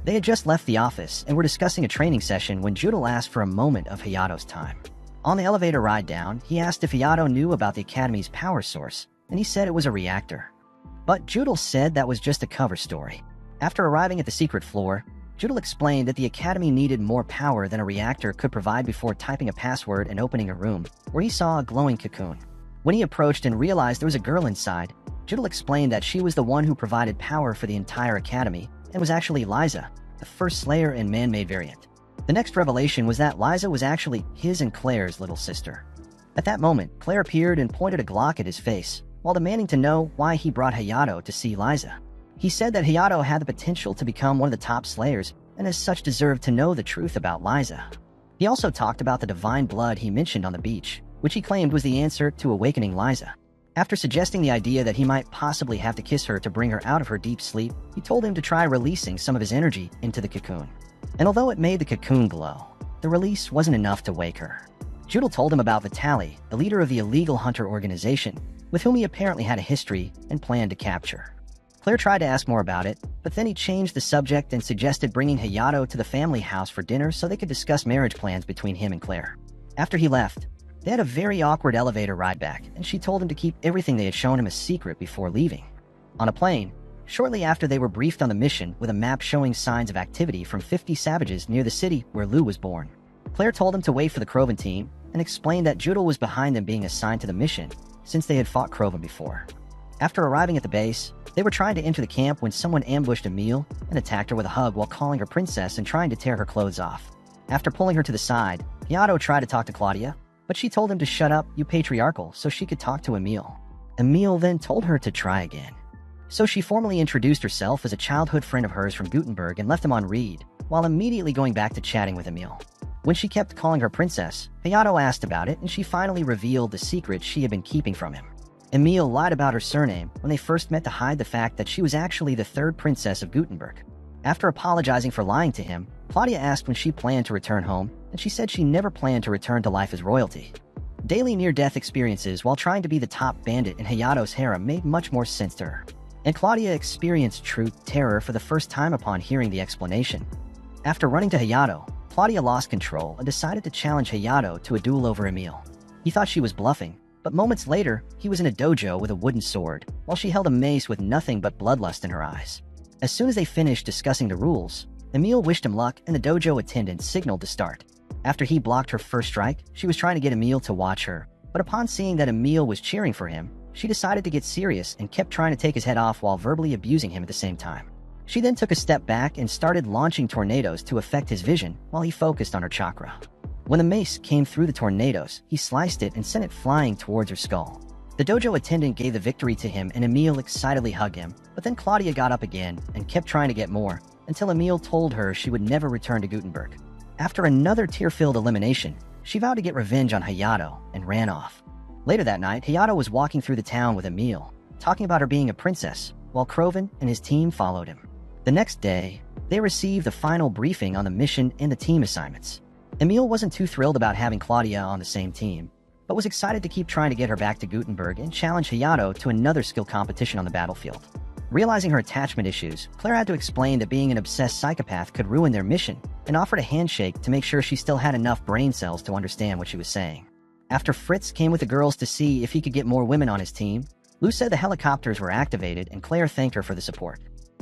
They had just left the office and were discussing a training session when Judel asked for a moment of Hayato's time. On the elevator ride down, he asked if Hayato knew about the Academy's power source, and he said it was a reactor. But Judel said that was just a cover story. After arriving at the secret floor, Judel explained that the Academy needed more power than a reactor could provide before typing a password and opening a room, where he saw a glowing cocoon. When he approached and realized there was a girl inside, Judel explained that she was the one who provided power for the entire Academy and was actually Liza, the first Slayer and man-made variant. The next revelation was that Liza was actually his and Claire's little sister. At that moment, Claire appeared and pointed a Glock at his face, while demanding to know why he brought Hayato to see Liza. He said that Hayato had the potential to become one of the top Slayers, and as such deserved to know the truth about Liza. He also talked about the divine blood he mentioned on the beach, which he claimed was the answer to awakening Liza. After suggesting the idea that he might possibly have to kiss her to bring her out of her deep sleep, he told him to try releasing some of his energy into the cocoon. And although it made the cocoon glow, the release wasn't enough to wake her. Judel told him about Vitali, the leader of the illegal hunter organization, with whom he apparently had a history and planned to capture. Claire tried to ask more about it, but then he changed the subject and suggested bringing Hayato to the family house for dinner so they could discuss marriage plans between him and Claire. After he left, they had a very awkward elevator ride back, and she told him to keep everything they had shown him a secret before leaving. On a plane, shortly after they were briefed on the mission with a map showing signs of activity from 50 savages near the city where Lou was born, Claire told him to wait for the Crovan team and explained that Judel was behind them being assigned to the mission since they had fought Crovan before. After arriving at the base, they were trying to enter the camp when someone ambushed Emile and attacked her with a hug while calling her princess and trying to tear her clothes off. After pulling her to the side, Hayato tried to talk to Claudia, but she told him to shut up, you patriarchal, so she could talk to Emile. Emile then told her to try again. So she formally introduced herself as a childhood friend of hers from Gutenberg and left him on read, while immediately going back to chatting with Emile. When she kept calling her princess, Hayato asked about it and she finally revealed the secret she had been keeping from him. Emile lied about her surname when they first met to hide the fact that she was actually the third princess of Gutenberg. After apologizing for lying to him, Claudia asked when she planned to return home, and she said she never planned to return to life as royalty. Daily near-death experiences while trying to be the top bandit in Hayato's harem made much more sense to her, and Claudia experienced true terror for the first time upon hearing the explanation. After running to Hayato, Claudia lost control and decided to challenge Hayato to a duel over Emile. He thought she was bluffing, but moments later, he was in a dojo with a wooden sword, while she held a mace with nothing but bloodlust in her eyes. As soon as they finished discussing the rules, Emile wished him luck and the dojo attendant signaled to start. After he blocked her first strike, she was trying to get Emile to watch her, but upon seeing that Emile was cheering for him, she decided to get serious and kept trying to take his head off while verbally abusing him at the same time. She then took a step back and started launching tornadoes to affect his vision while he focused on her chakra. When the mace came through the tornadoes, he sliced it and sent it flying towards her skull. The dojo attendant gave the victory to him and Emile excitedly hugged him, but then Claudia got up again and kept trying to get more, until Emile told her she would never return to Gutenberg. After another tear-filled elimination, she vowed to get revenge on Hayato and ran off. Later that night, Hayato was walking through the town with Emile, talking about her being a princess, while Crovan and his team followed him. The next day, they received the final briefing on the mission and the team assignments. Emile wasn't too thrilled about having Claudia on the same team, but was excited to keep trying to get her back to Gutenberg and challenge Hayato to another skill competition on the battlefield. Realizing her attachment issues, Claire had to explain that being an obsessed psychopath could ruin their mission, and offered a handshake to make sure she still had enough brain cells to understand what she was saying. After Fritz came with the girls to see if he could get more women on his team, Lou said the helicopters were activated and Claire thanked her for the support.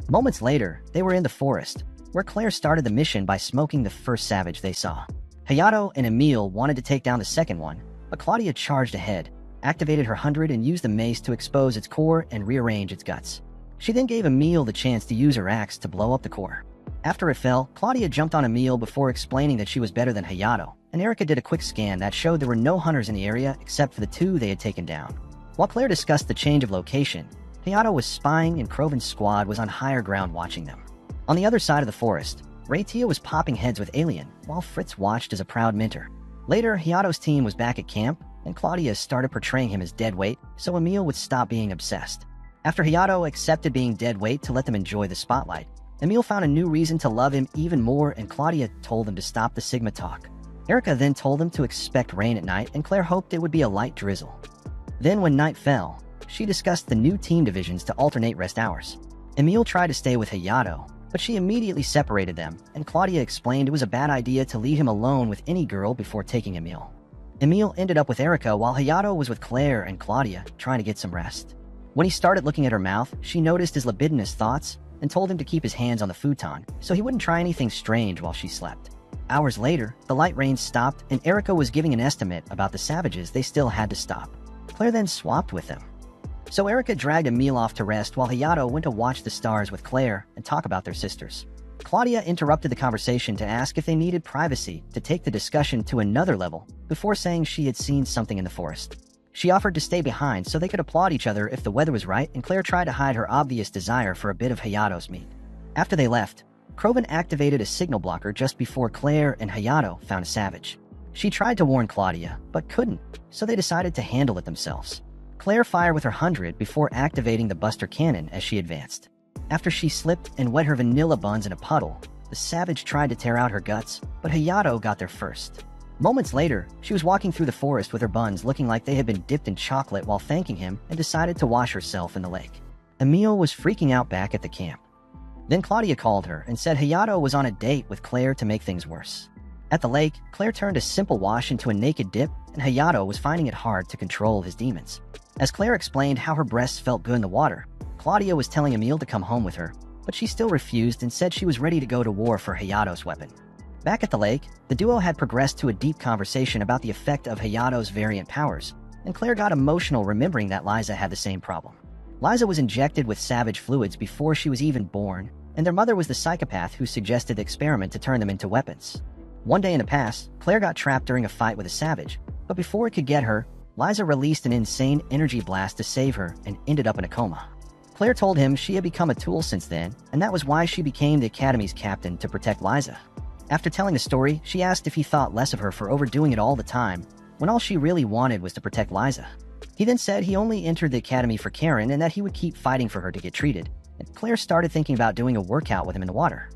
Moments later, they were in the forest, where Claire started the mission by smoking the first savage they saw. Hayato and Emile wanted to take down the second one, but Claudia charged ahead, activated her 100 and used the mace to expose its core and rearrange its guts. She then gave Emil the chance to use her axe to blow up the core. After it fell, Claudia jumped on Emil before explaining that she was better than Hayato, and Erica did a quick scan that showed there were no hunters in the area except for the two they had taken down. While Claire discussed the change of location, Hayato was spying and Kroven's squad was on higher ground watching them. On the other side of the forest, Raytia was popping heads with Alien, while Fritz watched as a proud mentor. Later, Hayato's team was back at camp, and Claudia started portraying him as dead weight so Emil would stop being obsessed. After Hayato accepted being dead weight to let them enjoy the spotlight, Emil found a new reason to love him even more, and Claudia told him to stop the Sigma talk. Erica then told them to expect rain at night, and Claire hoped it would be a light drizzle. Then when night fell, she discussed the new team divisions to alternate rest hours. Emil tried to stay with Hayato, but she immediately separated them, and Claudia explained it was a bad idea to leave him alone with any girl before taking Emil. Emil ended up with Erica while Hayato was with Claire and Claudia, trying to get some rest. When he started looking at her mouth, she noticed his libidinous thoughts and told him to keep his hands on the futon so he wouldn't try anything strange while she slept. Hours later, the light rain stopped and Erica was giving an estimate about the savages they still had to stop. Claire then swapped with them. So Erica dragged Emil off to rest while Hayato went to watch the stars with Claire and talk about their sisters. Claudia interrupted the conversation to ask if they needed privacy to take the discussion to another level before saying she had seen something in the forest. She offered to stay behind so they could applaud each other if the weather was right, and Claire tried to hide her obvious desire for a bit of Hayato's meat. After they left, Kroven activated a signal blocker just before Claire and Hayato found a savage. She tried to warn Claudia, but couldn't, so they decided to handle it themselves. Claire fired with her 100 before activating the Buster Cannon as she advanced. After she slipped and wet her vanilla buns in a puddle, the savage tried to tear out her guts, but Hayato got there first. Moments later, she was walking through the forest with her buns looking like they had been dipped in chocolate while thanking him and decided to wash herself in the lake. Emil was freaking out back at the camp. Then Claudia called her and said Hayato was on a date with Claire to make things worse. At the lake, Claire turned a simple wash into a naked dip, and Hayato was finding it hard to control his demons. As Claire explained how her breasts felt good in the water, Claudia was telling Emil to come home with her, but she still refused and said she was ready to go to war for Hayato's weapon. Back at the lake, the duo had progressed to a deep conversation about the effect of Hayato's variant powers, and Claire got emotional remembering that Liza had the same problem. Liza was injected with savage fluids before she was even born, and their mother was the psychopath who suggested the experiment to turn them into weapons. One day in the past, Claire got trapped during a fight with a savage, but before it could get her, Liza released an insane energy blast to save her and ended up in a coma. Claire told him she had become a tool since then, and that was why she became the Academy's captain to protect Liza. After telling the story, she asked if he thought less of her for overdoing it all the time, when all she really wanted was to protect Liza. He then said he only entered the Academy for Karen and that he would keep fighting for her to get treated, and Claire started thinking about doing a workout with him in the water.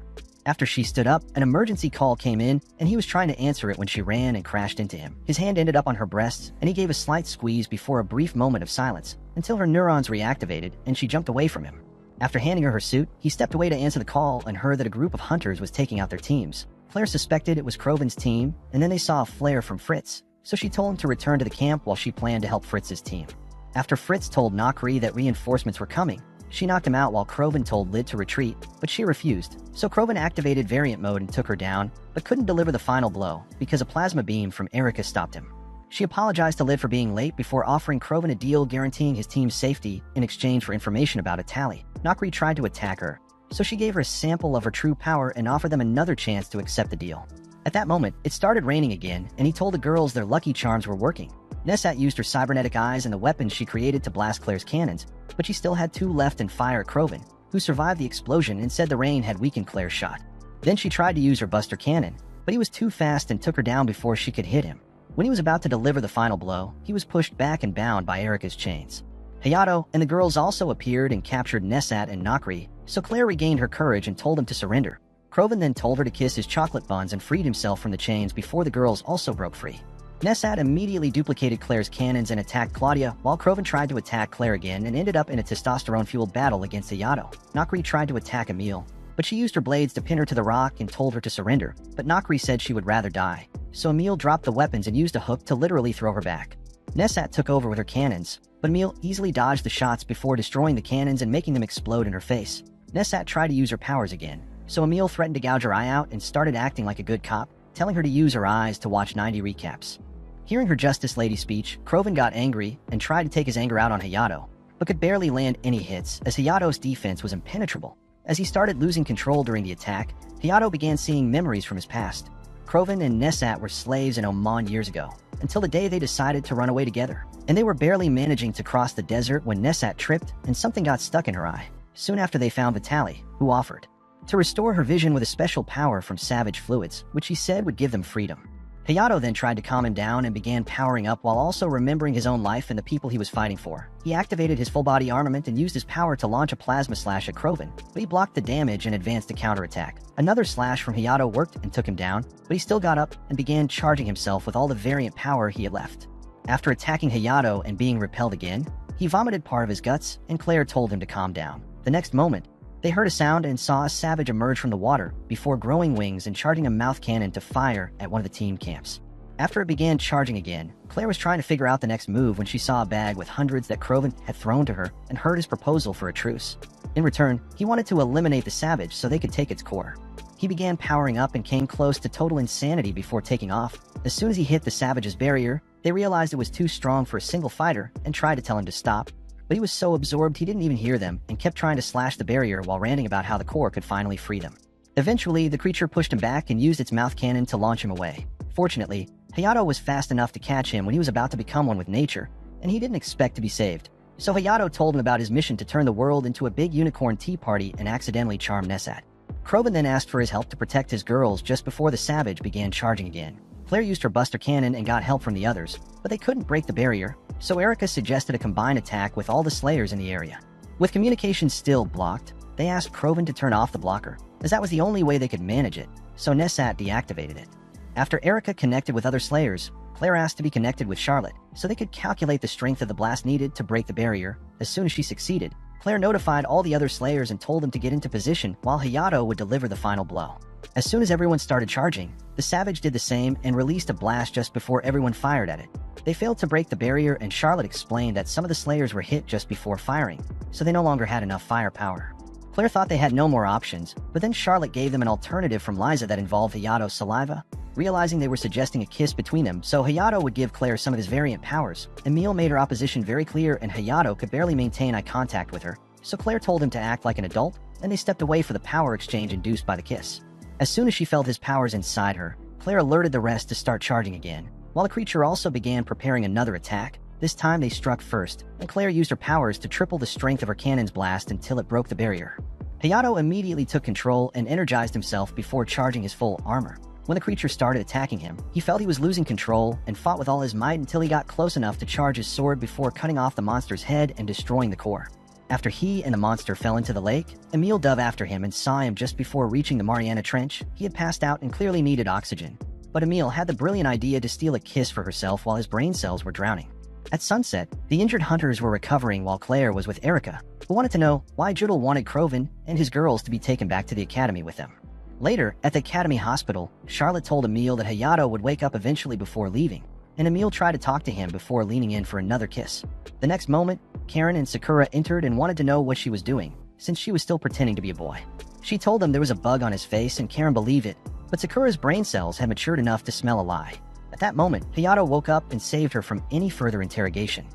After she stood up, an emergency call came in, and he was trying to answer it when she ran and crashed into him. His hand ended up on her breasts, and he gave a slight squeeze before a brief moment of silence, until her neurons reactivated and she jumped away from him. After handing her her suit, he stepped away to answer the call and heard that a group of hunters was taking out their teams. Claire suspected it was Kroven's team, and then they saw a flare from Fritz, so she told him to return to the camp while she planned to help Fritz's team. After Fritz told Nakri that reinforcements were coming, she knocked him out while Kroven told Lid to retreat, but she refused, so Kroven activated variant mode and took her down, but couldn't deliver the final blow because a plasma beam from Erica stopped him. She apologized to Lid for being late before offering Kroven a deal guaranteeing his team's safety in exchange for information about a tally. Nakri tried to attack her, so she gave her a sample of her true power and offered them another chance to accept the deal. At that moment, it started raining again, and he told the girls their lucky charms were working. Nessat used her cybernetic eyes and the weapons she created to blast Claire's cannons, but she still had 2 left and fire at Kroven, who survived the explosion and said the rain had weakened Claire's shot. Then she tried to use her Buster Cannon, but he was too fast and took her down before she could hit him. When he was about to deliver the final blow, he was pushed back and bound by Erica's chains. Hayato and the girls also appeared and captured Nessat and Nakri, so Claire regained her courage and told him to surrender. Kroven then told her to kiss his chocolate buns and freed himself from the chains before the girls also broke free. Nessat immediately duplicated Claire's cannons and attacked Claudia, while Kroven tried to attack Claire again and ended up in a testosterone-fueled battle against Hayato. Nakri tried to attack Emil, but she used her blades to pin her to the rock and told her to surrender, but Nakri said she would rather die, so Emil dropped the weapons and used a hook to literally throw her back. Nessat took over with her cannons, but Emil easily dodged the shots before destroying the cannons and making them explode in her face. Nessat tried to use her powers again, so Emil threatened to gouge her eye out and started acting like a good cop, telling her to use her eyes to watch 90 recaps. Hearing her Justice Lady speech, Kroven got angry and tried to take his anger out on Hayato, but could barely land any hits as Hayato's defense was impenetrable. As he started losing control during the attack, Hayato began seeing memories from his past. Kroven and Nesat were slaves in Oman years ago, until the day they decided to run away together. And they were barely managing to cross the desert when Nesat tripped and something got stuck in her eye. Soon after they found Vitaly, who offered to restore her vision with a special power from savage fluids, which he said would give them freedom. Hayato then tried to calm him down and began powering up while also remembering his own life and the people he was fighting for. He activated his full-body armament and used his power to launch a plasma slash at Kroven, but he blocked the damage and advanced to counterattack. Another slash from Hayato worked and took him down, but he still got up and began charging himself with all the variant power he had left. After attacking Hayato and being repelled again, he vomited part of his guts, and Claire told him to calm down. The next moment, they heard a sound and saw a savage emerge from the water before growing wings and charging a mouth cannon to fire at one of the team camps. After it began charging again, Claire was trying to figure out the next move when she saw a bag with hundreds that Kroven had thrown to her and heard his proposal for a truce. In return, he wanted to eliminate the savage so they could take its core. He began powering up and came close to total insanity before taking off. As soon as he hit the savage's barrier, they realized it was too strong for a single fighter and tried to tell him to stop. But he was so absorbed he didn't even hear them and kept trying to slash the barrier while ranting about how the core could finally free them. Eventually, the creature pushed him back and used its mouth cannon to launch him away. Fortunately, Hayato was fast enough to catch him when he was about to become one with nature, and he didn't expect to be saved. So Hayato told him about his mission to turn the world into a big unicorn tea party and accidentally charm Nesat. Kroven then asked for his help to protect his girls just before the savage began charging again. Claire used her buster cannon and got help from the others, but they couldn't break the barrier, so Erica suggested a combined attack with all the Slayers in the area. With communication still blocked, they asked Kroven to turn off the blocker, as that was the only way they could manage it, so Nesat deactivated it. After Erica connected with other Slayers, Claire asked to be connected with Charlotte, so they could calculate the strength of the blast needed to break the barrier. As soon as she succeeded, Claire notified all the other Slayers and told them to get into position while Hayato would deliver the final blow. As soon as everyone started charging, the savage did the same and released a blast just before everyone fired at it. They failed to break the barrier, and Charlotte explained that some of the Slayers were hit just before firing, so they no longer had enough firepower. Claire thought they had no more options, but then Charlotte gave them an alternative from Liza that involved Hayato's saliva. Realizing they were suggesting a kiss between them, so Hayato would give Claire some of his variant powers. Emil made her opposition very clear, and Hayato could barely maintain eye contact with her, so Claire told him to act like an adult, and they stepped away for the power exchange induced by the kiss. As soon as she felt his powers inside her, Claire alerted the rest to start charging again, while the creature also began preparing another attack. This time they struck first, and Claire used her powers to triple the strength of her cannon's blast until it broke the barrier. Hayato immediately took control and energized himself before charging his full armor. When the creature started attacking him, he felt he was losing control and fought with all his might until he got close enough to charge his sword before cutting off the monster's head and destroying the core. After he and the monster fell into the lake, Emil dove after him and saw him just before reaching the Mariana Trench. He had passed out and clearly needed oxygen. But Emil had the brilliant idea to steal a kiss for herself while his brain cells were drowning. At sunset, the injured hunters were recovering while Claire was with Erica, who wanted to know why Judel wanted Kroven and his girls to be taken back to the academy with them. Later, at the academy hospital, Charlotte told Emil that Hayato would wake up eventually before leaving, and Emil tried to talk to him before leaning in for another kiss. The next moment, Karen and Sakura entered and wanted to know what she was doing, since she was still pretending to be a boy. She told them there was a bug on his face and Karen believed it, but Sakura's brain cells had matured enough to smell a lie. At that moment, Hayato woke up and saved her from any further interrogation.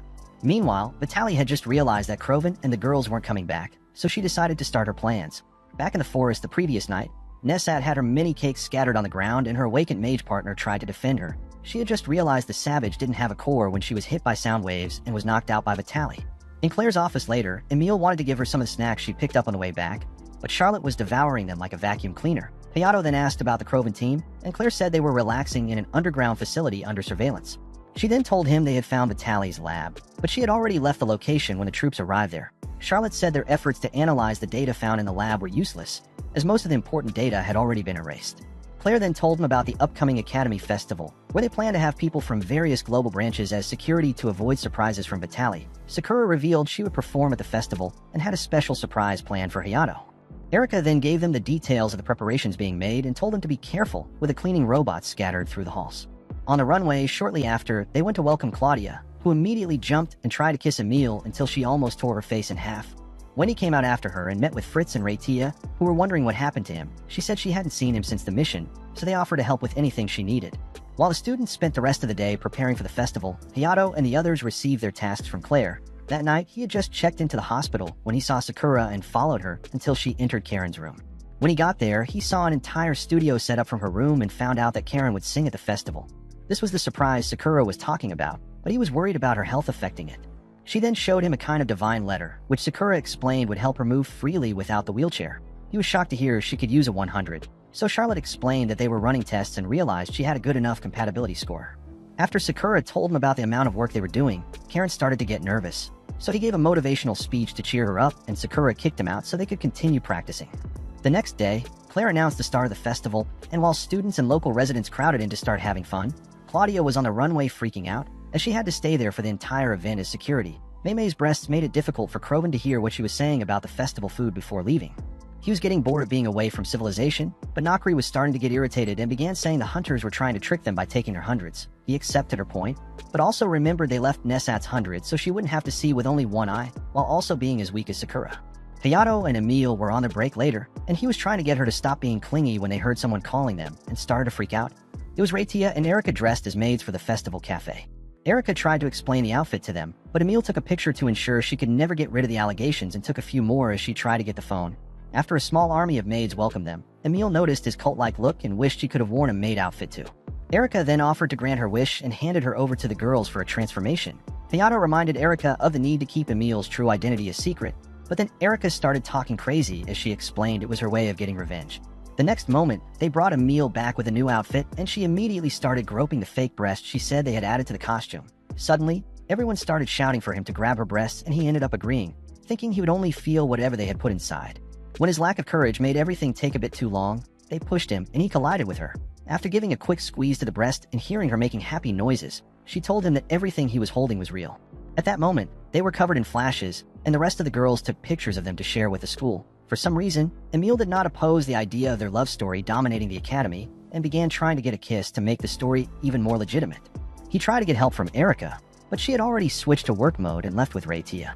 Meanwhile, Vitaly had just realized that Kroven and the girls weren't coming back, so she decided to start her plans. Back in the forest the previous night, Nesat had her mini cakes scattered on the ground and her awakened mage partner tried to defend her. She had just realized the savage didn't have a core when she was hit by sound waves and was knocked out by Vitaly. In Claire's office later, Emil wanted to give her some of the snacks she picked up on the way back, but Charlotte was devouring them like a vacuum cleaner. Hayato then asked about the Kroven team, and Claire said they were relaxing in an underground facility under surveillance. She then told him they had found Vitaly's lab, but she had already left the location when the troops arrived there. Charlotte said their efforts to analyze the data found in the lab were useless, as most of the important data had already been erased. Claire then told him about the upcoming Academy Festival, where they plan to have people from various global branches as security to avoid surprises from Vitaly. Sakura revealed she would perform at the festival and had a special surprise planned for Hayato. Erica then gave them the details of the preparations being made and told them to be careful with the cleaning robots scattered through the halls. On the runway shortly after, they went to welcome Claudia, who immediately jumped and tried to kiss Emil until she almost tore her face in half. Wendy came out after her and met with Fritz and Raytia, who were wondering what happened to him. She said she hadn't seen him since the mission, so they offered to help with anything she needed. While the students spent the rest of the day preparing for the festival, Hayato and the others received their tasks from Claire. That night, he had just checked into the hospital when he saw Sakura and followed her until she entered Karen's room. When he got there, he saw an entire studio set up from her room and found out that Karen would sing at the festival. This was the surprise Sakura was talking about, but he was worried about her health affecting it. She then showed him a kind of divine letter, which Sakura explained would help her move freely without the wheelchair. He was shocked to hear she could use a 100, so Charlotte explained that they were running tests and realized she had a good enough compatibility score. After Sakura told him about the amount of work they were doing, Karen started to get nervous. So he gave a motivational speech to cheer her up, and Sakura kicked him out so they could continue practicing. The next day, Claire announced the start of the festival, and while students and local residents crowded in to start having fun, Claudia was on the runway freaking out, as she had to stay there for the entire event as security. May's breasts made it difficult for Croven to hear what she was saying about the festival food before leaving. He was getting bored of being away from civilization, but Nakri was starting to get irritated and began saying the hunters were trying to trick them by taking their hundreds. He accepted her point, but also remembered they left Nesat's 100 so she wouldn't have to see with only one eye, while also being as weak as Sakura. Hayato and Emil were on their break later, and he was trying to get her to stop being clingy when they heard someone calling them and started to freak out. It was Reitia and Erika dressed as maids for the festival cafe. Erika tried to explain the outfit to them, but Emil took a picture to ensure she could never get rid of the allegations and took a few more as she tried to get the phone. After a small army of maids welcomed them, Emil noticed his cult-like look and wished he could have worn a maid outfit too. Erika then offered to grant her wish and handed her over to the girls for a transformation. Hayato reminded Erika of the need to keep Emil's true identity a secret, but then Erika started talking crazy as she explained it was her way of getting revenge. The next moment, they brought Emil back with a new outfit, and she immediately started groping the fake breast she said they had added to the costume. Suddenly, everyone started shouting for him to grab her breasts, and he ended up agreeing, thinking he would only feel whatever they had put inside. When his lack of courage made everything take a bit too long, they pushed him and he collided with her. After giving a quick squeeze to the breast and hearing her making happy noises, she told him that everything he was holding was real. At that moment, they were covered in flashes, and the rest of the girls took pictures of them to share with the school. For some reason, Emil did not oppose the idea of their love story dominating the academy and began trying to get a kiss to make the story even more legitimate. He tried to get help from Erika, but she had already switched to work mode and left with Reitia.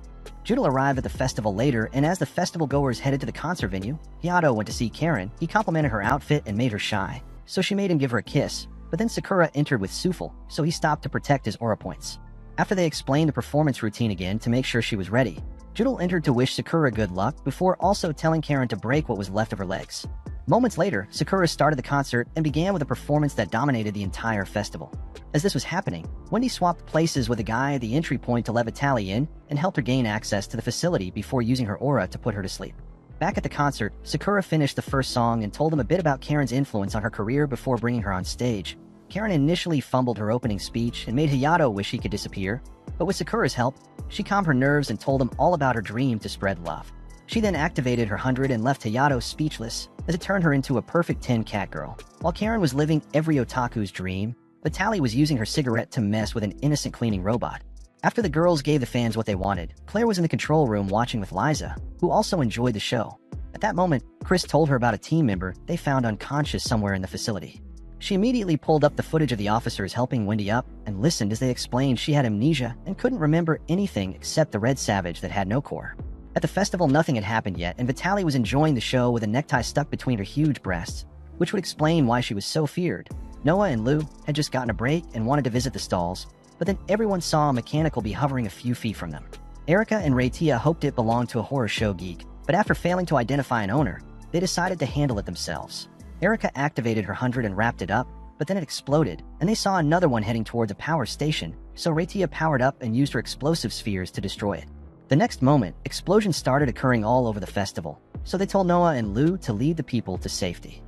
Judel arrived at the festival later, and as the festival goers headed to the concert venue, Hayato went to see Karen. He complimented her outfit and made her shy, so she made him give her a kiss, but then Sakura entered with Sufel, so he stopped to protect his aura points. After they explained the performance routine again to make sure she was ready, Judel entered to wish Sakura good luck before also telling Karen to break what was left of her legs. Moments later, Sakura started the concert and began with a performance that dominated the entire festival. As this was happening, Wendy swapped places with a guy at the entry point to let Vitaly in and helped her gain access to the facility before using her aura to put her to sleep. Back at the concert, Sakura finished the first song and told him a bit about Karen's influence on her career before bringing her on stage. Karen initially fumbled her opening speech and made Hayato wish he could disappear, but with Sakura's help, she calmed her nerves and told him all about her dream to spread love. She then activated her 100 and left Hayato speechless, as it turned her into a perfect 10 cat girl. While Karen was living every otaku's dream, Vitaly was using her cigarette to mess with an innocent cleaning robot. After the girls gave the fans what they wanted, Claire was in the control room watching with Liza, who also enjoyed the show. At that moment, Chris told her about a team member they found unconscious somewhere in the facility. She immediately pulled up the footage of the officers helping Wendy up and listened as they explained she had amnesia and couldn't remember anything except the red savage that had no core. At the festival, nothing had happened yet, and Vitaly was enjoying the show with a necktie stuck between her huge breasts, which would explain why she was so feared. Noah and Lou had just gotten a break and wanted to visit the stalls, but then everyone saw a mechanical bee hovering a few feet from them. Erika and Reitia hoped it belonged to a horror show geek, but after failing to identify an owner, they decided to handle it themselves. Erika activated her 100 and wrapped it up, but then it exploded, and they saw another one heading towards a power station, so Reitia powered up and used her explosive spheres to destroy it. The next moment, explosions started occurring all over the festival, so they told Noah and Lou to lead the people to safety.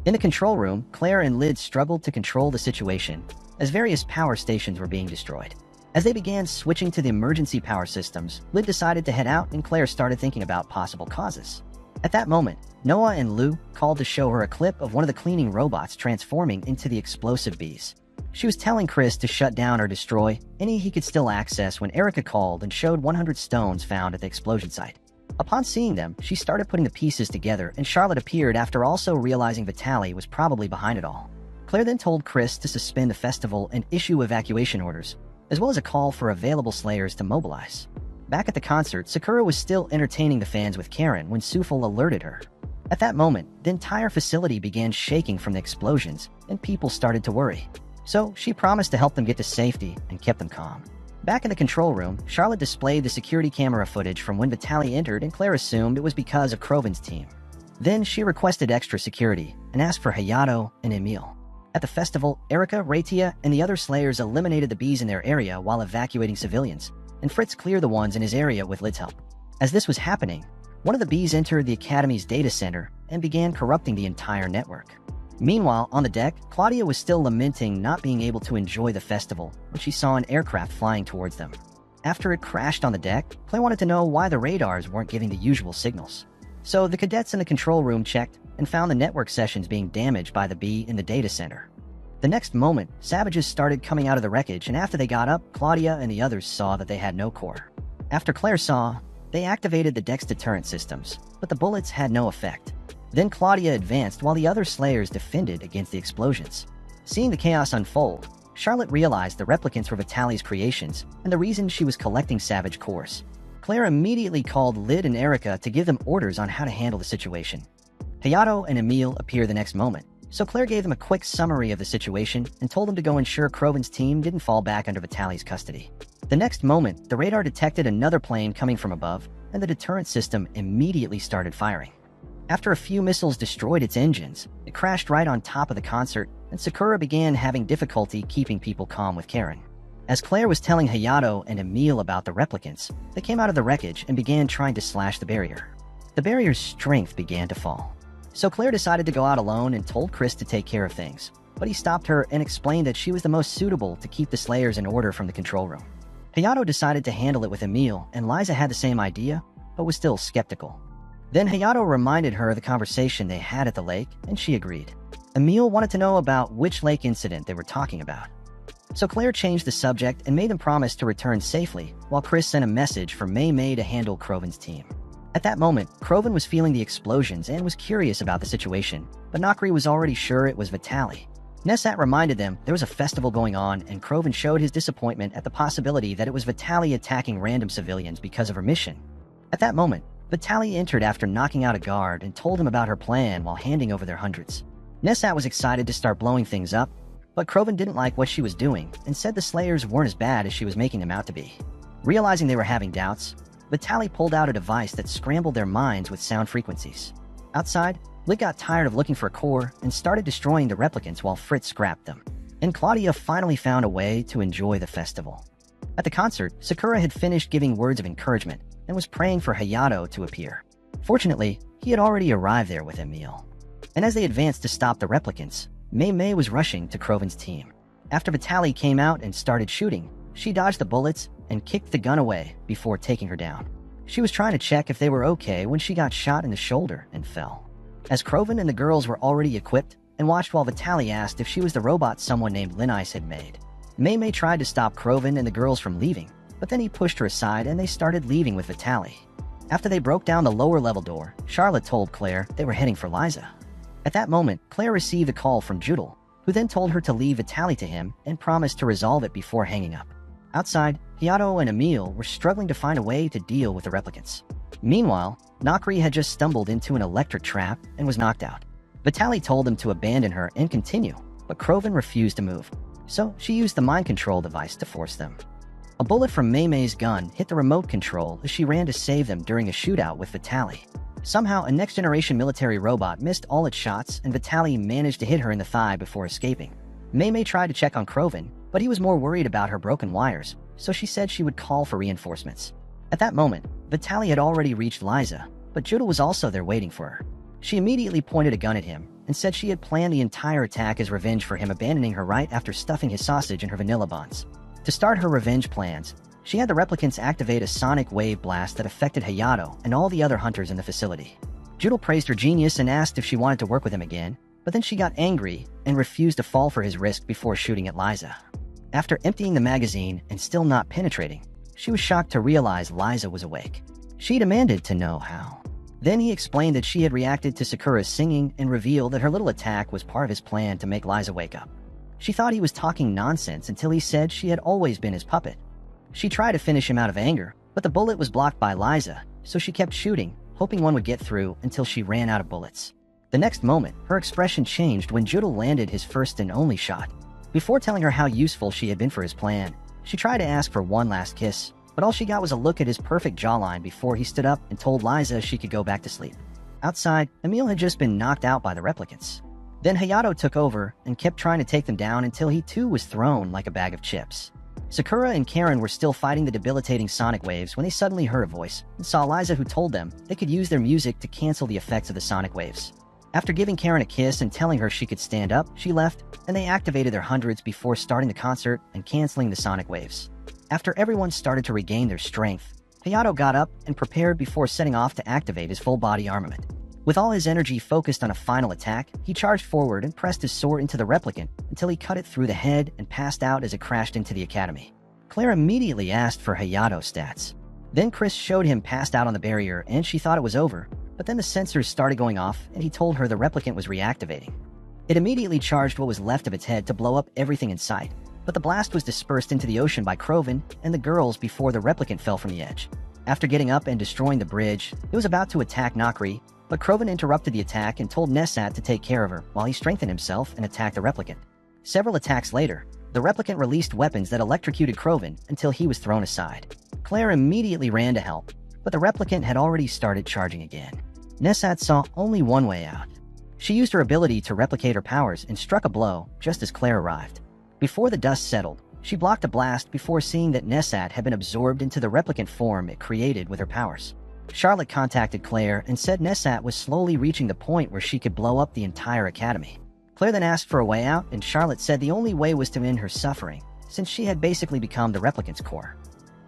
In the control room, Claire and Lyd struggled to control the situation, as various power stations were being destroyed. As they began switching to the emergency power systems, Lyd decided to head out and Claire started thinking about possible causes. At that moment, Noah and Lou called to show her a clip of one of the cleaning robots transforming into the explosive bees. She was telling Chris to shut down or destroy any he could still access when Erika called and showed 100 stones found at the explosion site. Upon seeing them, she started putting the pieces together, and Charlotte appeared after also realizing Vitaly was probably behind it all. Claire then told Chris to suspend the festival and issue evacuation orders, as well as a call for available slayers to mobilize. Back at the concert, Sakura was still entertaining the fans with Karen when Sufel alerted her. At that moment, the entire facility began shaking from the explosions, and people started to worry. So she promised to help them get to safety and kept them calm. Back in the control room, Charlotte displayed the security camera footage from when Vitaly entered, and Claire assumed it was because of Kroven's team. Then she requested extra security and asked for Hayato and Emil. At the festival, Erika, Raitia, and the other Slayers eliminated the bees in their area while evacuating civilians, and Fritz cleared the ones in his area with Lid's help. As this was happening, one of the bees entered the Academy's data center and began corrupting the entire network. Meanwhile, on the deck, Claudia was still lamenting not being able to enjoy the festival when she saw an aircraft flying towards them. After it crashed on the deck, Claire wanted to know why the radars weren't giving the usual signals. So the cadets in the control room checked and found the network sessions being damaged by the bee in the data center. The next moment, savages started coming out of the wreckage, and after they got up, Claudia and the others saw that they had no core. After Claire saw, they activated the deck's deterrent systems, but the bullets had no effect. Then Claudia advanced while the other Slayers defended against the explosions. Seeing the chaos unfold, Charlotte realized the replicants were Vitaly's creations and the reason she was collecting savage cores. Claire immediately called Lid and Erika to give them orders on how to handle the situation. Hayato and Emil appeared the next moment, so Claire gave them a quick summary of the situation and told them to go ensure Kroven's team didn't fall back under Vitaly's custody. The next moment, the radar detected another plane coming from above, and the deterrent system immediately started firing. After a few missiles destroyed its engines, it crashed right on top of the concert, and Sakura began having difficulty keeping people calm with Karen. As Claire was telling Hayato and Emil about the replicants, they came out of the wreckage and began trying to slash the barrier. The barrier's strength began to fall. So Claire decided to go out alone and told Chris to take care of things, but he stopped her and explained that she was the most suitable to keep the Slayers in order from the control room. Hayato decided to handle it with Emil, and Liza had the same idea, but was still skeptical. Then Hayato reminded her of the conversation they had at the lake, and she agreed. Emil wanted to know about which lake incident they were talking about. So Claire changed the subject and made them promise to return safely, while Chris sent a message for Mei Mei to handle Kroven's team. At that moment, Kroven was feeling the explosions and was curious about the situation, but Nakri was already sure it was Vitaly. Nessat reminded them there was a festival going on, and Kroven showed his disappointment at the possibility that it was Vitaly attacking random civilians because of her mission. At that moment, Vitaly entered after knocking out a guard and told him about her plan while handing over their hundreds. Nessat was excited to start blowing things up, but Kroven didn't like what she was doing and said the Slayers weren't as bad as she was making them out to be. Realizing they were having doubts, Vitaly pulled out a device that scrambled their minds with sound frequencies. Outside, Lid got tired of looking for a core and started destroying the replicants while Fritz scrapped them. And Claudia finally found a way to enjoy the festival. At the concert, Sakura had finished giving words of encouragement and was praying for Hayato to appear. Fortunately, he had already arrived there with Emil. And as they advanced to stop the replicants, Mei Mei was rushing to Kroven's team. After Vitaly came out and started shooting, she dodged the bullets and kicked the gun away before taking her down. She was trying to check if they were okay when she got shot in the shoulder and fell. As Kroven and the girls were already equipped and watched while Vitaly asked if she was the robot someone named Linice had made. Mei Mei tried to stop Kroven and the girls from leaving, but then he pushed her aside and they started leaving with Vitaly. After they broke down the lower level door, Charlotte told Claire they were heading for Liza. At that moment, Claire received a call from Judel, who then told her to leave Vitaly to him and promised to resolve it before hanging up. Outside, Hayato and Emil were struggling to find a way to deal with the replicants. Meanwhile, Nakri had just stumbled into an electric trap and was knocked out. Vitaly told them to abandon her and continue, but Kroven refused to move, so she used the mind control device to force them. A bullet from Mei Mei's gun hit the remote control as she ran to save them during a shootout with Vitaly. Somehow, a next-generation military robot missed all its shots, and Vitaly managed to hit her in the thigh before escaping. Mei Mei tried to check on Kroven, but he was more worried about her broken wires, so she said she would call for reinforcements. At that moment, Vitaly had already reached Liza, but Judel was also there waiting for her. She immediately pointed a gun at him and said she had planned the entire attack as revenge for him abandoning her right after stuffing his sausage in her vanilla buns. To start her revenge plans, she had the replicants activate a sonic wave blast that affected Hayato and all the other hunters in the facility. Judel praised her genius and asked if she wanted to work with him again, but then she got angry and refused to fall for his risk before shooting at Liza. After emptying the magazine and still not penetrating, she was shocked to realize Liza was awake. She demanded to know how. Then he explained that she had reacted to Sakura's singing and revealed that her little attack was part of his plan to make Liza wake up. She thought he was talking nonsense until he said she had always been his puppet. She tried to finish him out of anger, but the bullet was blocked by Liza, so she kept shooting, hoping one would get through until she ran out of bullets. The next moment, her expression changed when Judel landed his first and only shot. Before telling her how useful she had been for his plan, She tried to ask for one last kiss, but all she got was a look at his perfect jawline before he stood up and told Liza she could go back to sleep. Outside, Emil had just been knocked out by the replicants. Then Hayato took over and kept trying to take them down until he too was thrown like a bag of chips. Sakura and Karen were still fighting the debilitating sonic waves when they suddenly heard a voice and saw Liza, who told them they could use their music to cancel the effects of the sonic waves. After giving Karen a kiss and telling her she could stand up, she left, and they activated their hundreds before starting the concert and canceling the sonic waves. After everyone started to regain their strength, Hayato got up and prepared before setting off to activate his full-body armament. With all his energy focused on a final attack, he charged forward and pressed his sword into the replicant until he cut it through the head and passed out as it crashed into the academy. Claire immediately asked for Hayato's stats. Then Chris showed him passed out on the barrier and she thought it was over, but then the sensors started going off and he told her the replicant was reactivating. It immediately charged what was left of its head to blow up everything in sight, but the blast was dispersed into the ocean by Kroven and the girls before the replicant fell from the edge. After getting up and destroying the bridge, it was about to attack Nakri, but Kroven interrupted the attack and told Nesat to take care of her while he strengthened himself and attacked the replicant. Several attacks later, the replicant released weapons that electrocuted Kroven until he was thrown aside. Claire immediately ran to help, but the replicant had already started charging again. Nesat saw only one way out. She used her ability to replicate her powers and struck a blow just as Claire arrived. Before the dust settled, she blocked a blast before seeing that Nesat had been absorbed into the replicant form it created with her powers. Charlotte contacted Claire and said Nesat was slowly reaching the point where she could blow up the entire academy. Claire then asked for a way out, and Charlotte said the only way was to end her suffering, since she had basically become the replicant's core.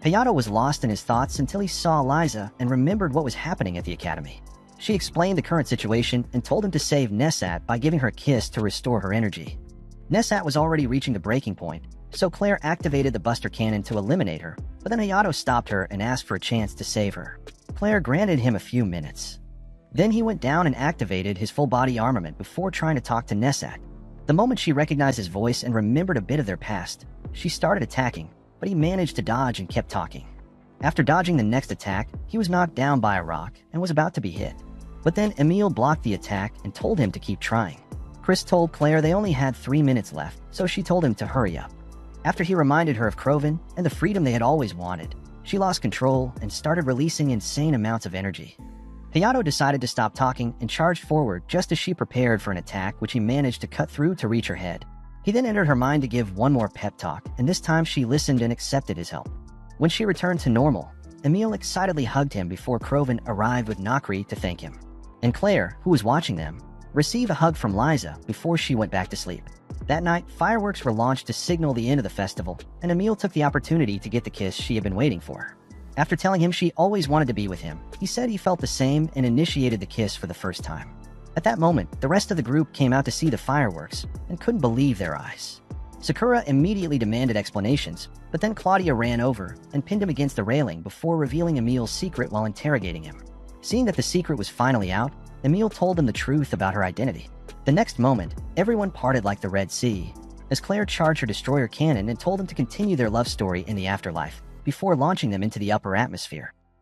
Hayato was lost in his thoughts until he saw Liza and remembered what was happening at the academy. She explained the current situation and told him to save Nesat by giving her a kiss to restore her energy. Nesat was already reaching the breaking point, so Claire activated the Buster Cannon to eliminate her, but then Hayato stopped her and asked for a chance to save her. Claire granted him a few minutes. Then he went down and activated his full-body armament before trying to talk to Nesat. The moment she recognized his voice and remembered a bit of their past, she started attacking, but he managed to dodge and kept talking. After dodging the next attack, he was knocked down by a rock and was about to be hit. But then Emil blocked the attack and told him to keep trying. Chris told Claire they only had 3 minutes left, so she told him to hurry up. After he reminded her of Kroven and the freedom they had always wanted, she lost control and started releasing insane amounts of energy. Hayato decided to stop talking and charged forward just as she prepared for an attack which he managed to cut through to reach her head. He then entered her mind to give one more pep talk, and this time she listened and accepted his help. When she returned to normal, Emil excitedly hugged him before Kroven arrived with Nakri to thank him. And Claire, who was watching them, received a hug from Liza before she went back to sleep. That night, fireworks were launched to signal the end of the festival, and Emil took the opportunity to get the kiss she had been waiting for. After telling him she always wanted to be with him, he said he felt the same and initiated the kiss for the first time. At that moment, the rest of the group came out to see the fireworks and couldn't believe their eyes. Sakura immediately demanded explanations, but then Claudia ran over and pinned him against the railing before revealing Emil's secret while interrogating him. Seeing that the secret was finally out, Emil told them the truth about her identity. The next moment, everyone parted like the Red Sea, as Claire charged her destroyer cannon and told them to continue their love story in the afterlife, before launching them into the upper atmosphere.